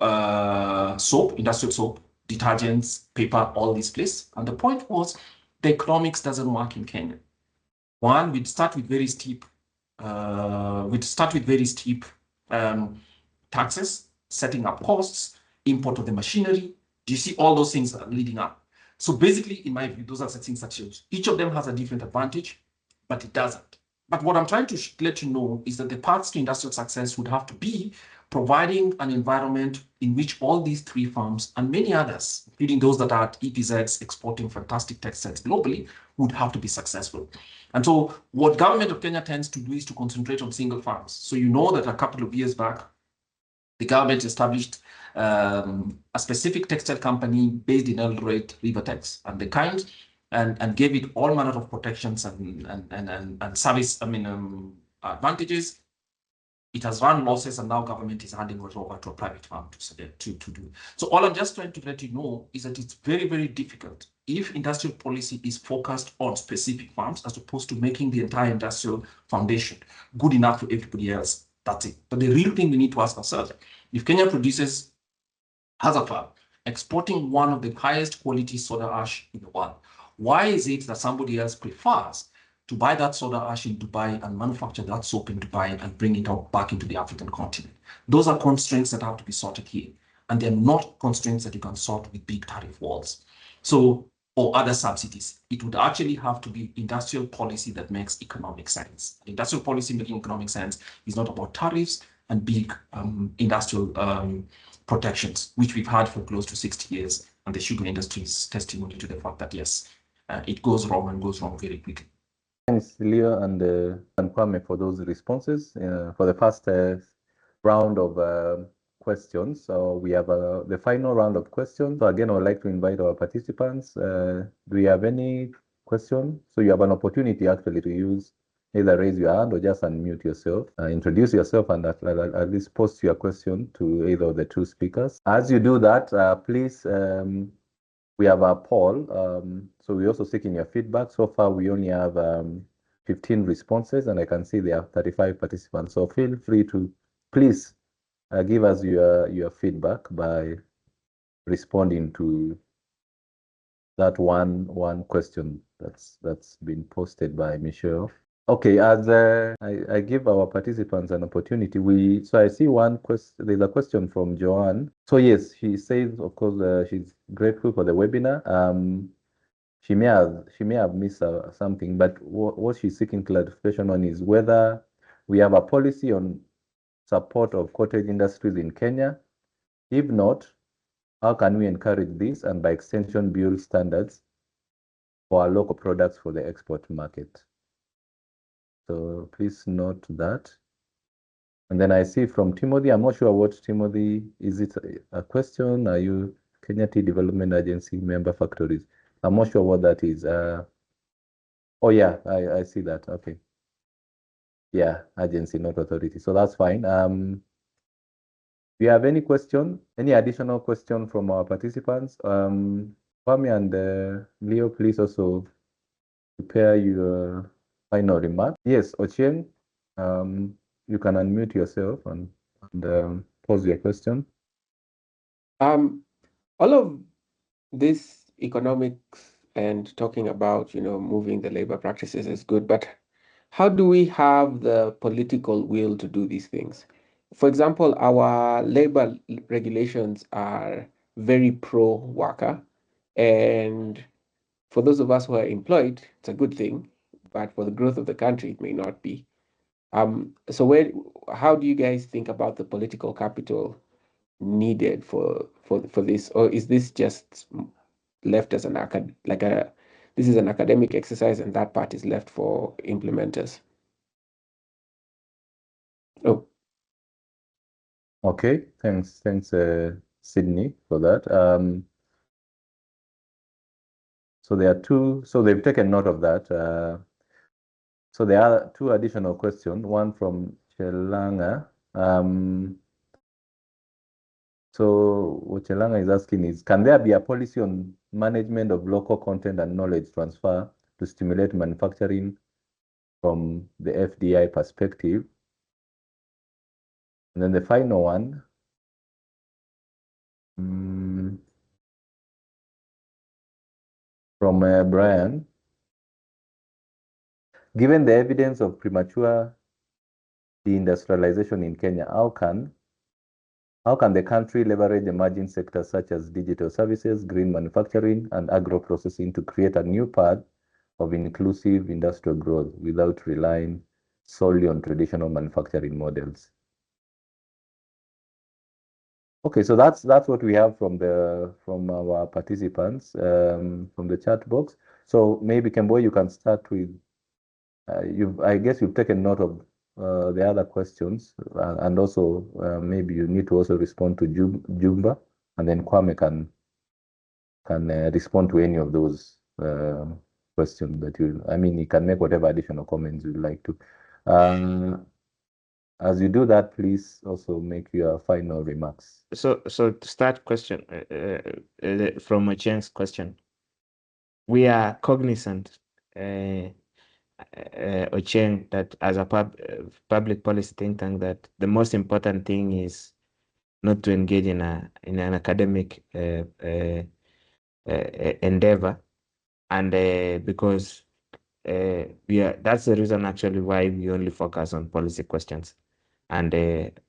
soap, industrial soap, detergents, paper, all these places? And the point was, the economics doesn't work in Kenya. One, we'd start with very steep taxes, setting up costs, import of the machinery. Do you see all those things leading up? So basically, in my view, those are the things that shows. Each of them has a different advantage, but it doesn't. But what I'm trying to let you know is that the paths to industrial success would have to be providing an environment in which all these three firms and many others, including those that are at EPZs exporting fantastic textiles globally, would have to be successful. And so what government of Kenya tends to do is to concentrate on single farms. So you know that a couple of years back, the government established a specific textile company based in Eldoret, Rivertex, and the kind, and gave it all manner of protections and service, advantages. It has run losses, and now government is handing it over to a private firm to do. So all I'm just trying to let you know is that it's very, very difficult if industrial policy is focused on specific farms as opposed to making the entire industrial foundation good enough for everybody else. That's it. But the real thing we need to ask ourselves, if Kenya has a farm exporting one of the highest quality soda ash in the world, why is it that somebody else prefers to buy that soda ash in Dubai and manufacture that soap in Dubai and bring it out back into the African continent? Those are constraints that have to be sorted here. And they're not constraints that you can sort with big tariff walls. So, or other subsidies. It would actually have to be industrial policy that makes economic sense. Industrial policy making economic sense is not about tariffs and big industrial protections, which we've had for close to 60 years. And the sugar industry is testimony to the fact that, yes, it goes wrong and goes wrong very quickly. Thanks, Leo and Kwame, for those responses. For the first round of questions, so we have the final round of questions. So again, I would like to invite our participants. Do you have any question? So you have an opportunity actually to use either raise your hand or just unmute yourself, introduce yourself, and at least post your question to either of the two speakers. As you do that, please. We have a poll, so we're also seeking your feedback. So far, we only have 15 responses, and I can see there are 35 participants. So feel free to please give us your feedback by responding to that one question that's been posted by Michelle. Okay, as I give our participants an opportunity, so I see one question. There's a question from Joanne. So yes, she says, of course, she's grateful for the webinar. She may have missed something, but what she's seeking clarification on is whether we have a policy on support of cottage industries in Kenya. If not, how can we encourage this and by extension build standards for our local products for the export market? So please note that. And then I see from Timothy, I'm not sure what Timothy, is it a question? Are you Kenya Tea Development Agency member factories? I'm not sure what that is. Oh yeah, I see that. Okay. Yeah, agency, not authority. So that's fine. Do you have any question, any additional question from our participants? Kwame and Leo, please also prepare your final remark. Yes, Ochieng, you can unmute yourself and pose your question. All of this economics and talking about, moving the labor practices is good, but how do we have the political will to do these things? For example, our labor regulations are very pro-worker, and for those of us who are employed, it's a good thing, but for the growth of the country, it may not be. So how do you guys think about the political capital needed for this, or is this just left as this is an academic exercise and that part is left for implementers? Oh, okay, thanks, Sydney, for that. So there are two. So they've taken note of that. So there are two additional questions. One from Wochelanga. So Wochelanga is asking is, can there be a policy on management of local content and knowledge transfer to stimulate manufacturing from the FDI perspective? And then the final one, from Brian, given the evidence of premature deindustrialization in Kenya, how can the country leverage emerging sectors such as digital services, green manufacturing, and agro-processing to create a new path of inclusive industrial growth without relying solely on traditional manufacturing models? Okay, so that's what we have from our participants from the chat box. So maybe Kembo, you can start with I guess you've taken note of the other questions, and also maybe you need to also respond to Jumba, and then Kwame can respond to any of those questions that you. I mean, you can make whatever additional comments you'd like to. As you do that, please also make your final remarks. So to start question from Ochieng's question, we are cognizant, Ochieng, that as a public policy think tank, that the most important thing is not to engage in an academic endeavor, and because that's the reason actually why we only focus on policy questions, and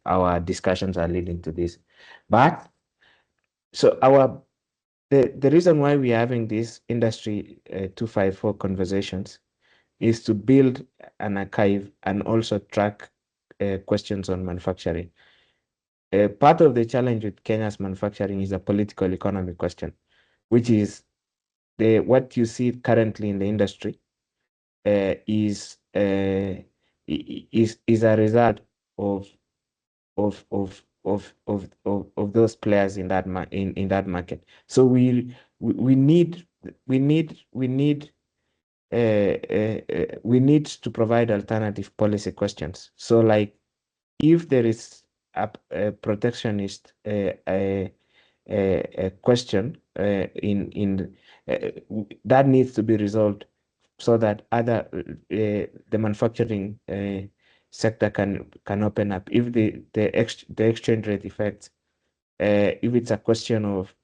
our discussions are leading to this. But so the reason why we're having these industry 254 conversations is to build an archive and also track questions on manufacturing. Part of the challenge with Kenya's manufacturing is a political economy question, which is what you see currently in the industry is a result of those players in that market. So we need to provide alternative policy questions. So like if there is a protectionist a question that needs to be resolved so that other the manufacturing sector can open up. If the exchange rate effects, if it's a question of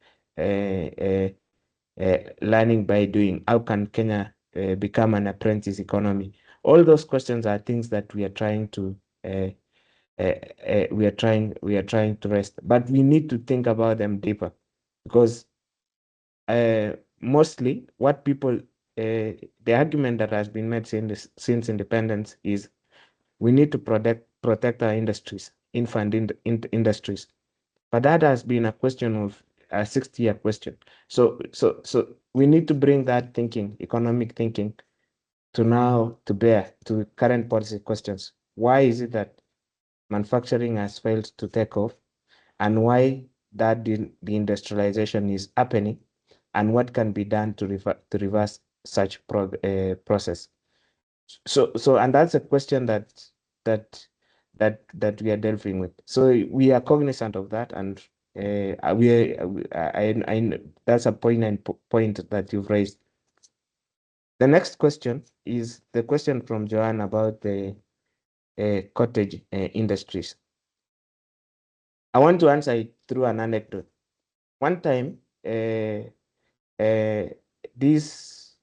learning by doing, how can Kenya become an apprentice economy? All those questions are things that we are trying to rest, but we need to think about them deeper, because mostly what people the argument that has been made since independence is we need to protect our industries, infant industries, but that has been a question of a 60-year question. So we need to bring that thinking, economic thinking, to bear to current policy questions. Why is it that manufacturing has failed to take off, and why that the industrialization is happening, and what can be done to reverse such process? So and that's a question that we are delving with. So we are cognizant of that, and that's a point that you've raised. The next question is the question from Joanne about the cottage industries. I want to answer it through an anecdote. One time, these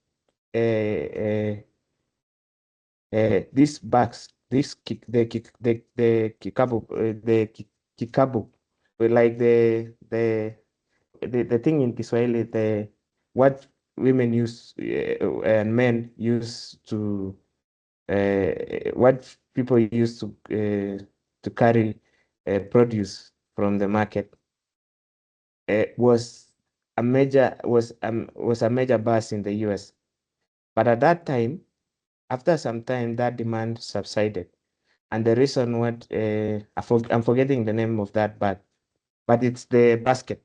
bags, the kikabu, like the thing in Kiswahili, what women use and men use to what people use to carry produce from the market was a major buzz in the US. But at that time, after some time, that demand subsided, and the reason what I'm forgetting the name of that bag, but it's the basket.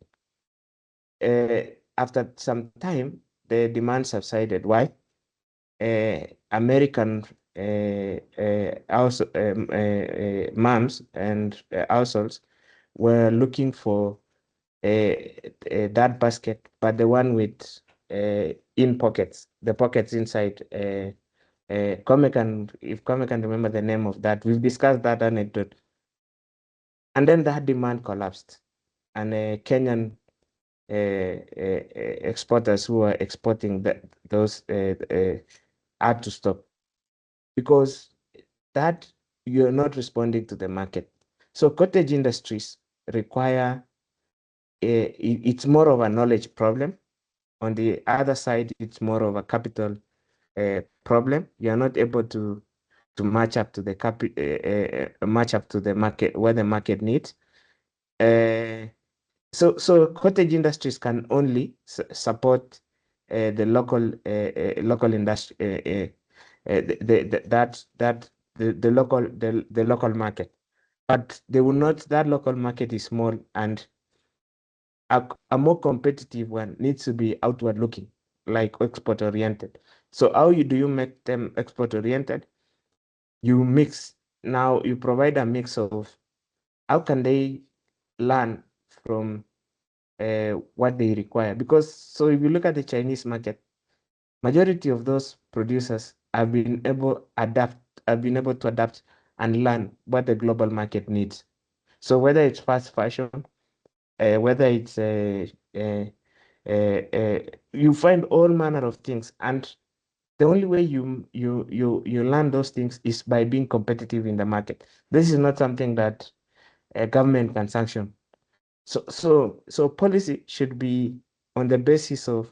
After some time, the demand subsided. Why? American moms and households were looking for that basket, but the one with in pockets, the pockets inside. If Kome can remember the name of that, we've discussed that anecdote. And then that demand collapsed, and Kenyan exporters who are exporting those had to stop, because that you're not responding to the market. So cottage industries require it's more of a knowledge problem. On the other side, it's more of a capital problem. You are not able to match up to the match up to the market, where the market needs. So cottage industries can only support the local industry, the local market, but they will not. That local market is small, and a more competitive one needs to be outward looking, like export oriented. So how do you make them export oriented? You provide a mix of how can they learn from what they require. Because so if you look at the Chinese market, majority of those producers have been able to adapt and learn what the global market needs. So whether it's fast fashion, whether it's you find all manner of things, and the only way you learn those things is by being competitive in the market. This is not something that a government can sanction. So policy should be on the basis of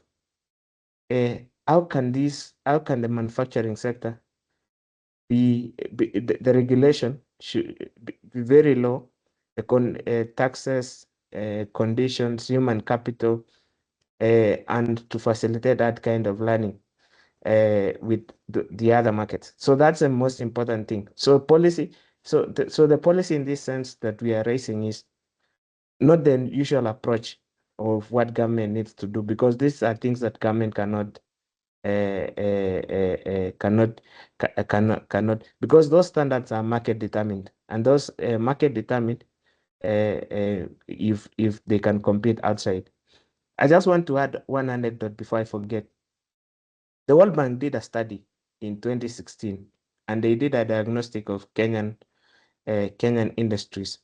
how can the manufacturing sector the regulation should be very low, taxes, conditions, human capital, and to facilitate that kind of learning with the other markets. So that's the most important thing. So policy, so the policy in this sense that we are raising is not the usual approach of what government needs to do, because these are things that government cannot because those standards are market determined, and those market determined if they can compete outside. I just want to add one anecdote before I forget. The World Bank did a study in 2016, and they did a diagnostic of Kenyan industries,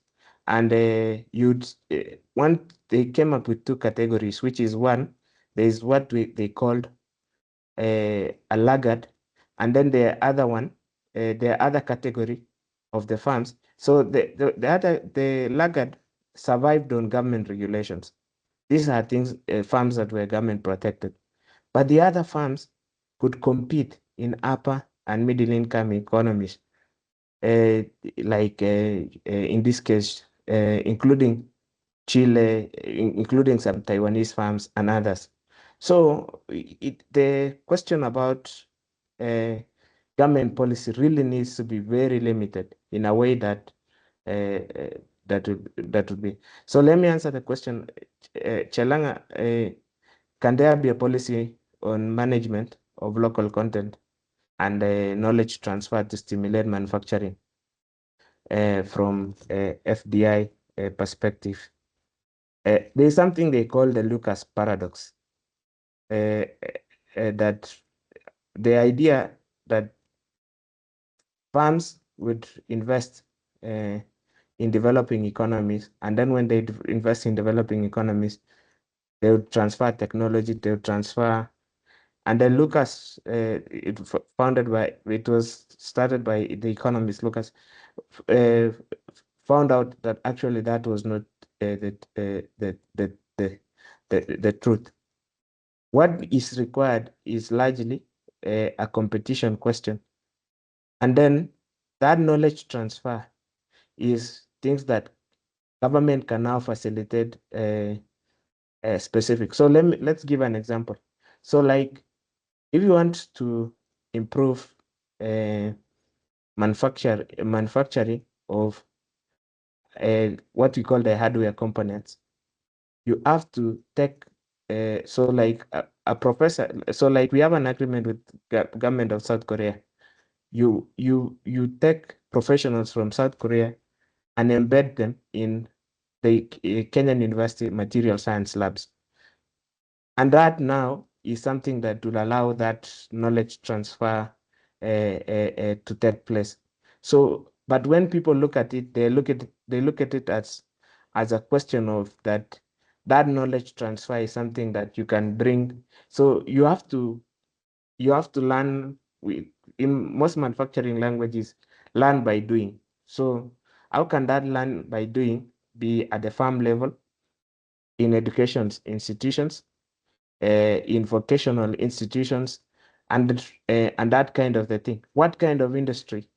and they came up with two categories, which is one, there is what they called a laggard, and then the other category of the farms. So the laggard survived on government regulations. These are things, farms that were government protected, but the other farms could compete in upper and middle income economies, like in this case, including Chile, including some Taiwanese farms and others. So the question about government policy really needs to be very limited in a way that would be. So let me answer the question, Chelanga. Can there be a policy on management of local content and knowledge transfer to stimulate manufacturing from FDI perspective? There's something they call the Lucas paradox. That the idea that firms would invest in developing economies, and then when they invest in developing economies, they would transfer technology, they would transfer. And then Lucas, it was started by the economist Lucas, found out that actually that was not the truth. What is required is largely a competition question. And then that knowledge transfer is things that government can now facilitate specific. So let's give an example. So like if you want to improve manufacturing of what we call the hardware components, you have to take so like a professor. So like we have an agreement with government of South Korea. you take professionals from South Korea and embed them in the Kenyan University material science labs. And that now is something that will allow that knowledge transfer to take place. So, but when people look at it, they look at it as a question of that knowledge transfer is something that you can bring. So you have to learn in most manufacturing languages, learn by doing. So how can that learn by doing be at the farm level, in education institutions, in vocational institutions, and that kind of the thing? What kind of industry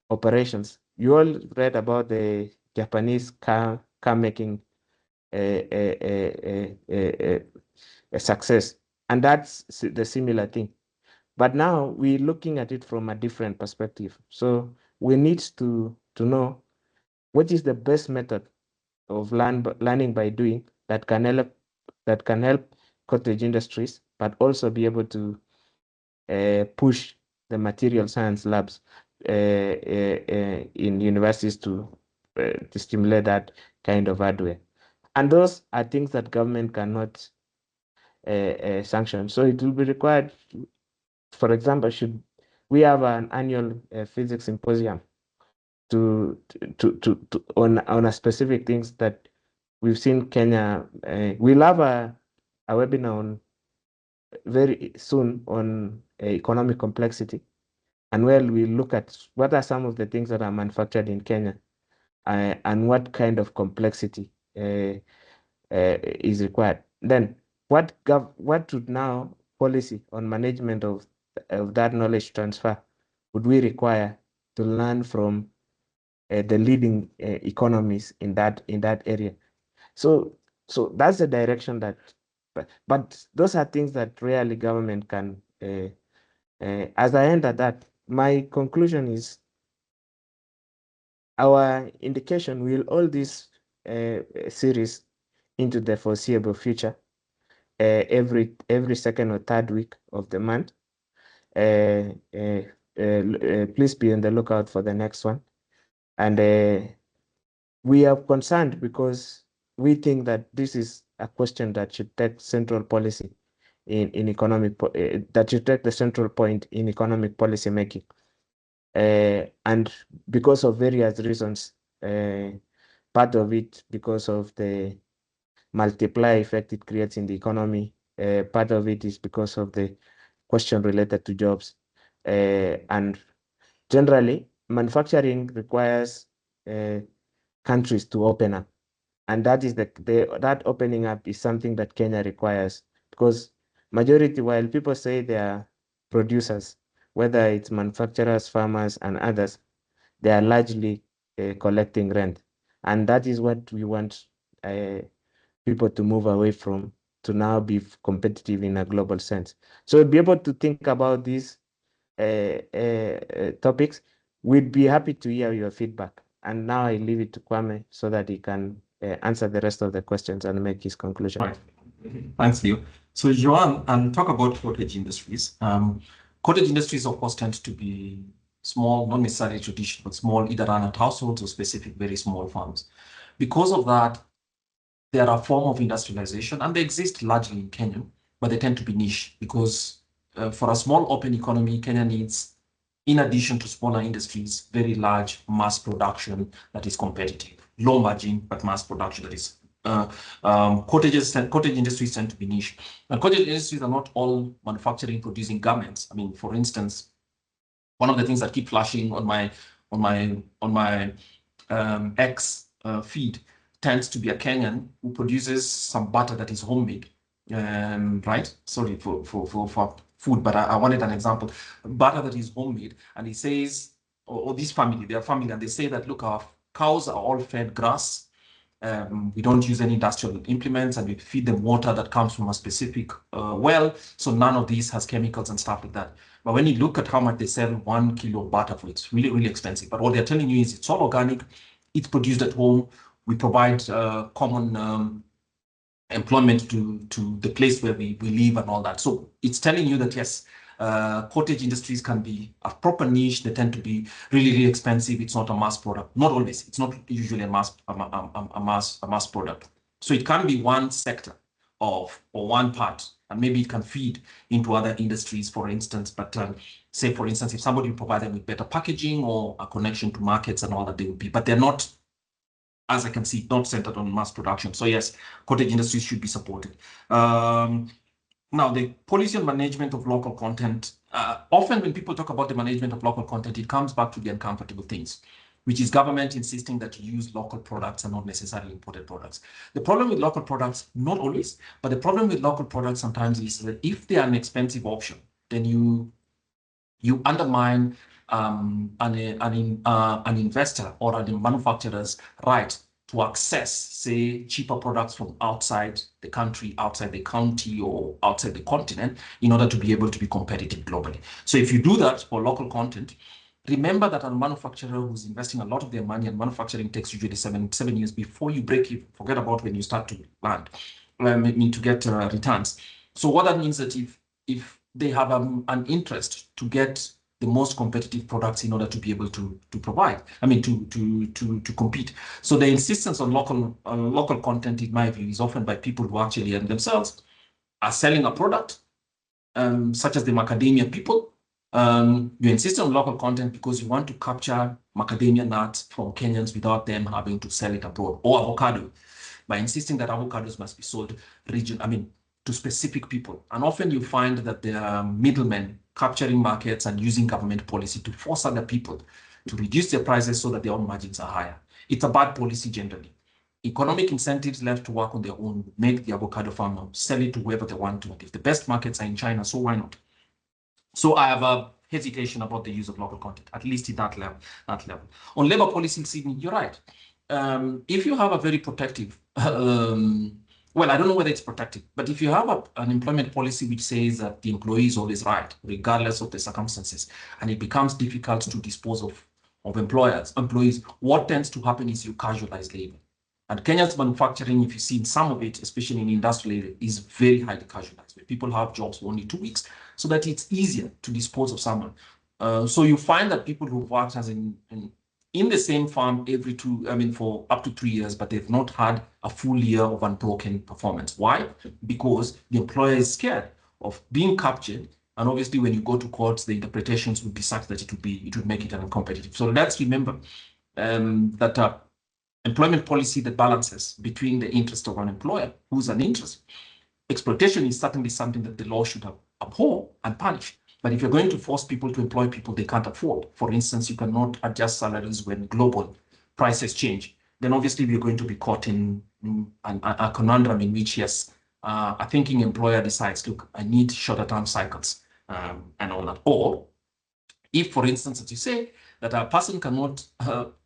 operations? You all read about the Japanese car making a success, and that's the similar thing. But now we're looking at it from a different perspective. So we need to know what is the best method of learning by doing that can help cottage industries, but also be able to push the material science labs in universities to stimulate that kind of hardware. And those are things that government cannot sanction. So it will be required. For example, should we have an annual physics symposium on a specific things that we've seen Kenya. We'll have a webinar on very soon on economic complexity, and where we look at what are some of the things that are manufactured in Kenya, and what kind of complexity is required. Then what would now policy on management of that knowledge transfer would we require to learn from the leading economies in that area? So that's the direction that, but those are things that rarely government can. As I end at that, my conclusion is our indication will all this series into the foreseeable future, every second or third week of the month. Please be on the lookout for the next one. And we are concerned because we think that this is a question that should take central policy in economic, that should take the central point in economic policy making. And because of various reasons, part of it because of the multiplier effect it creates in the economy, part of it is because of the question related to jobs, and generally manufacturing requires countries to open up, and that is that opening up is something that Kenya requires, because majority, while people say they are producers, whether it's manufacturers, farmers, and others, they are largely collecting rent, and that is what we want people to move away from, to now be competitive in a global sense. So be able to think about these topics. We'd be happy to hear your feedback. And now I leave it to Kwame so that he can answer the rest of the questions and make his conclusion. Right. Thanks, Leo. So Joan, and talk about cottage industries. Cottage industries, of course, tend to be small, not necessarily traditional, but small, either run at households or specific, very small farms. Because of that, they are a form of industrialization, and they exist largely in Kenya, but they tend to be niche because for a small open economy, Kenya needs, in addition to smaller industries, very large mass production that is competitive, low margin, but mass production that is. Cottage industries tend to be niche, and cottage industries are not all manufacturing, producing garments. I mean, for instance, one of the things that keep flashing on my X feed tends to be a Kenyan who produces some butter that is homemade, right? Sorry for food, but I wanted an example. Butter that is homemade, and he says, or this family, their family, and they say that, look, our cows are all fed grass. We don't use any industrial implements, and we feed them water that comes from a specific well. So none of these has chemicals and stuff like that. But when you look at how much they sell 1 kilo of butter for, it's really, really expensive. But what they're telling you is it's all organic, it's produced at home. We provide common employment to the place where we live and all that. So it's telling you that, yes, Cottage industries can be a proper niche. They tend to be really, really expensive. It's not a mass product. Not always. It's not usually a mass product. So it can be one sector or one part, and maybe it can feed into other industries, for instance. But say, for instance, if somebody provide them with better packaging or a connection to markets and all that, they would be. But they're not, as I can see, not centered on mass production. So yes, cottage industries should be supported. Now, the policy and management of local content, often when people talk about the management of local content, it comes back to the uncomfortable things, which is government insisting that you use local products and not necessarily imported products. The problem with local products, not always, but the problem with local products sometimes is that if they are an expensive option, then you undermine an investor or a manufacturer's right to access, say, cheaper products from outside the country, outside the county, or outside the continent in order to be able to be competitive globally. So if you do that for local content, remember that a manufacturer who's investing a lot of their money, and manufacturing takes usually seven years before you break even. Forget about when you start to land, to get returns. So what that means that if they have an interest to get the most competitive products in order to be able to provide, to compete. So the insistence on local content, in my view, is often by people who actually themselves are selling a product, such as the macadamia people. You insist on local content because you want to capture macadamia nuts from Kenyans without them having to sell it abroad, or avocado, by insisting that avocados must be sold to specific people. And often you find that there are middlemen capturing markets and using government policy to force other people to reduce their prices so that their own margins are higher. It's a bad policy generally. Economic incentives left to work on their own make the avocado farmer sell it to whoever they want to. And if the best markets are in China, so why not? So I have a hesitation about the use of local content, at least at that level. On labor policy in Sydney, you're right. If you have a very protective, well, I don't know whether it's protective, but if you have an employment policy which says that the employee is always right, regardless of the circumstances, and it becomes difficult to dispose of employees, what tends to happen is you casualize labor. And Kenya's manufacturing, if you see in some of it, especially in industrial area, is very highly casualized, where people have jobs for only 2 weeks, so that it's easier to dispose of someone. So you find that people who've worked as in the same farm for up to 3 years, but they've not had a full year of unbroken performance. Why? Because the employer is scared of being captured. And obviously, when you go to courts, the interpretations would be such that it would make it uncompetitive. So let's remember that employment policy that balances between the interest of an employer, who's an interest. Exploitation is certainly something that the law should abhor and punish. But if you're going to force people to employ people they can't afford, for instance, you cannot adjust salaries when global prices change, then obviously we're going to be caught in a conundrum in which, yes, a thinking employer decides, look, I need shorter term cycles and all that. Or if, for instance, as you say, that a person cannot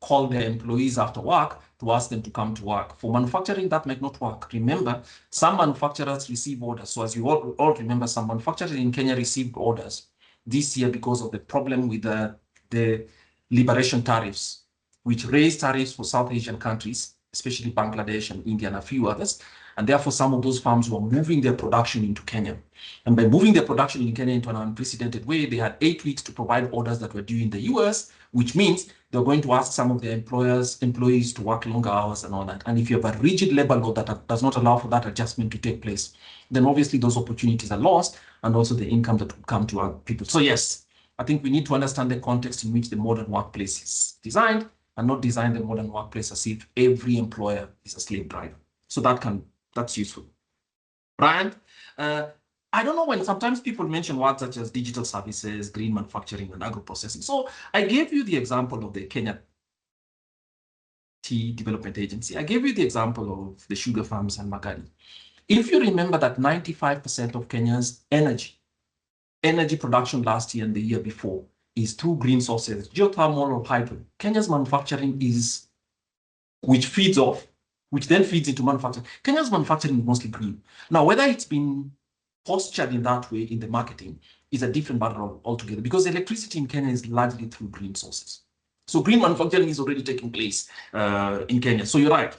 call their employees after work to ask them to come to work. For manufacturing, that might not work. Remember, some manufacturers receive orders. So as you all remember, some manufacturers in Kenya received orders this year because of the problem with the liberation tariffs, which raised tariffs for South Asian countries, especially Bangladesh and India and a few others. And therefore, some of those farms were moving their production into Kenya. And by moving their production in Kenya into an unprecedented way, they had 8 weeks to provide orders that were due in the US, which means they're going to ask some of their employees to work longer hours and all that. And if you have a rigid labor law that does not allow for that adjustment to take place, then obviously those opportunities are lost, and also the income that would come to our people. So yes, I think we need to understand the context in which the modern workplace is designed, and not design the modern workplace as if every employer is a slave driver. So that's useful. Brian, I don't know, when sometimes people mention words such as digital services, green manufacturing, and agro-processing. So I gave you the example of the Kenya Tea Development Agency. I gave you the example of the sugar farms and Magadi. If you remember that 95% of Kenya's energy production last year and the year before is through green sources, geothermal or hydro. Kenya's manufacturing which then feeds into manufacturing. Kenya's manufacturing is mostly green. Now, whether it's been postured in that way in the marketing is a different matter altogether, because electricity in Kenya is largely through green sources. So green manufacturing is already taking place in Kenya. So you're right.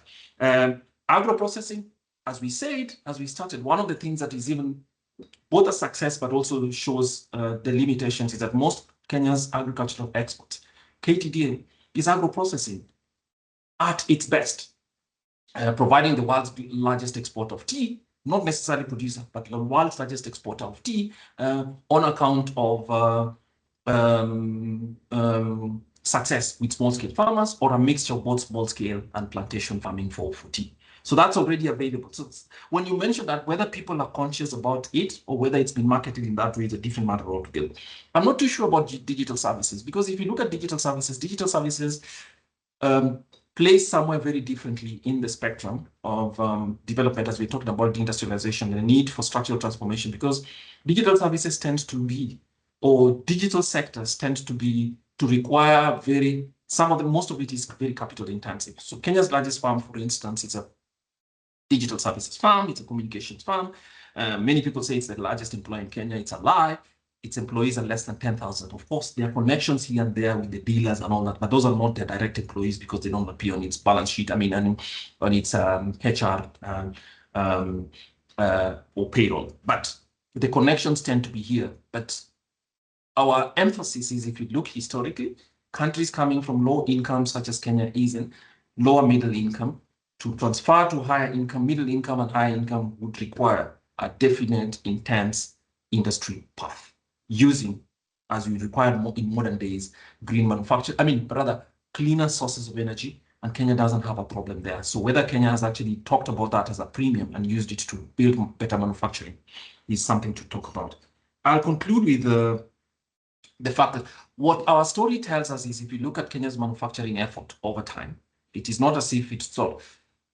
Agro-processing, as we said, as we started, one of the things that is even both a success, but also shows the limitations, is that most Kenya's agricultural exports, KTDA, is agro-processing at its best, providing the world's largest exporter of tea, not necessarily producer, but the world's largest exporter of tea, on account of success with small-scale farmers, or a mixture of both small-scale and plantation farming for tea. So that's already available. So when you mention that, whether people are conscious about it or whether it's been marketed in that way is a different matter altogether. I'm not too sure about digital services, because if you look at digital services place somewhere very differently in the spectrum of development, as we talked about deindustrialization, the need for structural transformation, because digital services tend to be, or digital sectors tend to require most of it is very capital intensive. So Kenya's largest farm, for instance, is a digital services farm, it's a communications farm. Many people say it's the largest employer in Kenya. It's a lie. Its employees are less than 10,000. Of course, there are connections here and there with the dealers and all that, but those are not their direct employees because they don't appear on its balance sheet. I mean, and on its HR or payroll. But the connections tend to be here. But our emphasis is, if you look historically, countries coming from low income, such as Kenya is in lower middle income, to transfer to higher income, middle income and higher income would require a definite, intense industry path, using, as we require more in modern days, green manufacture, rather cleaner sources of energy, and Kenya doesn't have a problem there. So whether Kenya has actually talked about that as a premium and used it to build better manufacturing is something to talk about. I'll conclude with the fact that what our story tells us is, if you look at Kenya's manufacturing effort over time, it is not as if it's so.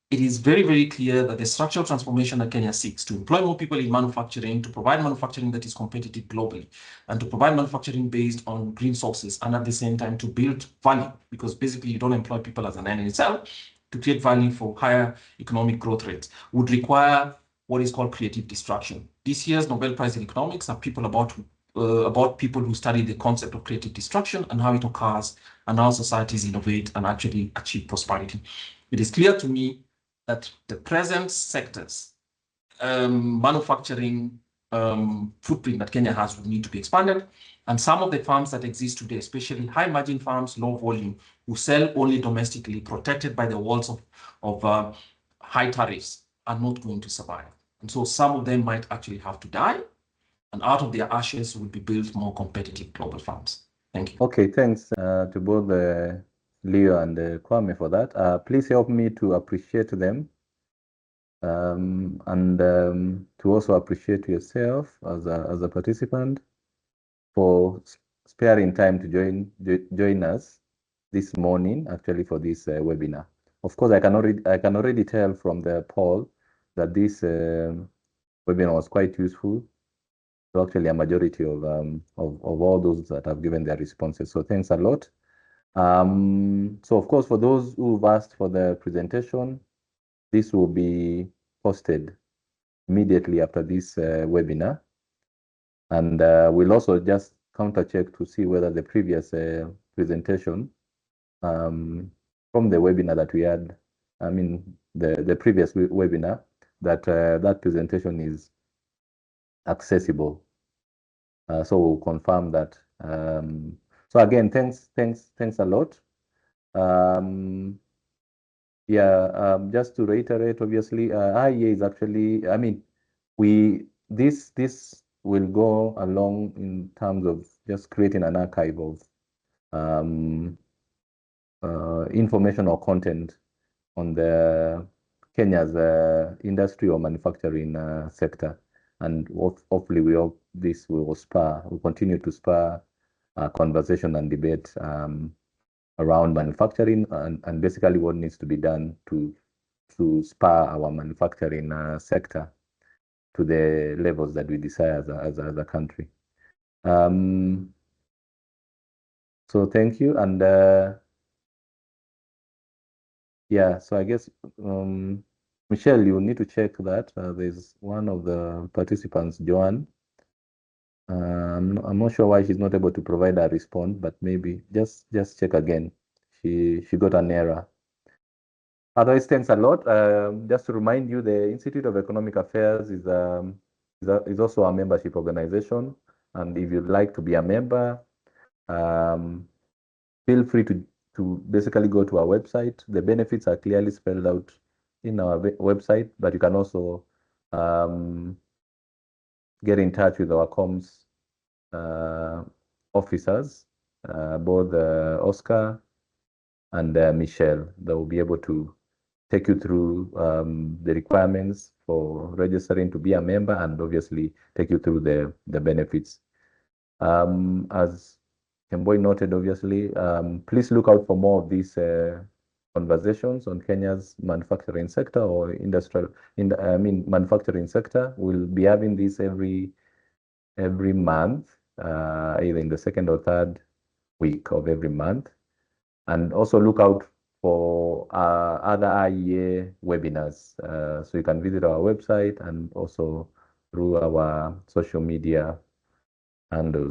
It is very, very clear that the structural transformation that Kenya seeks to employ more people in manufacturing, to provide manufacturing that is competitive globally, and to provide manufacturing based on green sources, and at the same time to build value, because basically you don't employ people as an end in itself, to create value for higher economic growth rates, would require what is called creative destruction. This year's Nobel Prize in Economics are people about people who study the concept of creative destruction and how it occurs and how societies innovate and actually achieve prosperity. It is clear to me that the present sectors, manufacturing footprint that Kenya has would need to be expanded. And some of the farms that exist today, especially high margin farms, low volume, who sell only domestically, protected by the walls of high tariffs, are not going to survive. And so some of them might actually have to die, and out of their ashes will be built more competitive global farms. Thank you. Okay, thanks to both Leo and Kwame for that. Please help me to appreciate them, and to also appreciate yourself as a participant for sparing time to join us this morning, actually, for this webinar. Of course, I can already tell from the poll that this webinar was quite useful to actually a majority of all those that have given their responses. So thanks a lot. So of course, for those who've asked for the presentation, this will be posted immediately after this webinar. And we'll also just counter check to see whether the previous presentation from the webinar that we had, the previous webinar, that presentation is accessible. So we'll confirm that. So again, thanks a lot. Just to reiterate, obviously, IEA is actually, this will go along in terms of just creating an archive of information or content on the Kenya's industry or manufacturing sector, and hopefully this will continue to spur conversation and debate around manufacturing and basically what needs to be done to spur our manufacturing sector to the levels that we desire as a country. So thank you, and so I guess Michelle, you need to check that. There's one of the participants, Joanne. I'm not sure why she's not able to provide a response, but maybe just check again. She got an error. Otherwise, thanks a lot. Just to remind you, the Institute of Economic Affairs is is also a membership organization. And if you'd like to be a member, feel free to basically go to our website. The benefits are clearly spelled out in our website, but you can also get in touch with our comms officers, both Oscar and Michelle. They will be able to take you through the requirements for registering to be a member, and obviously take you through the benefits. As Kemboi noted, obviously, please look out for more of these conversations on Kenya's manufacturing sector or manufacturing sector. We'll be having this every month, either in the second or third week of every month. And also look out for other IEA webinars. So you can visit our website and also through our social media handles.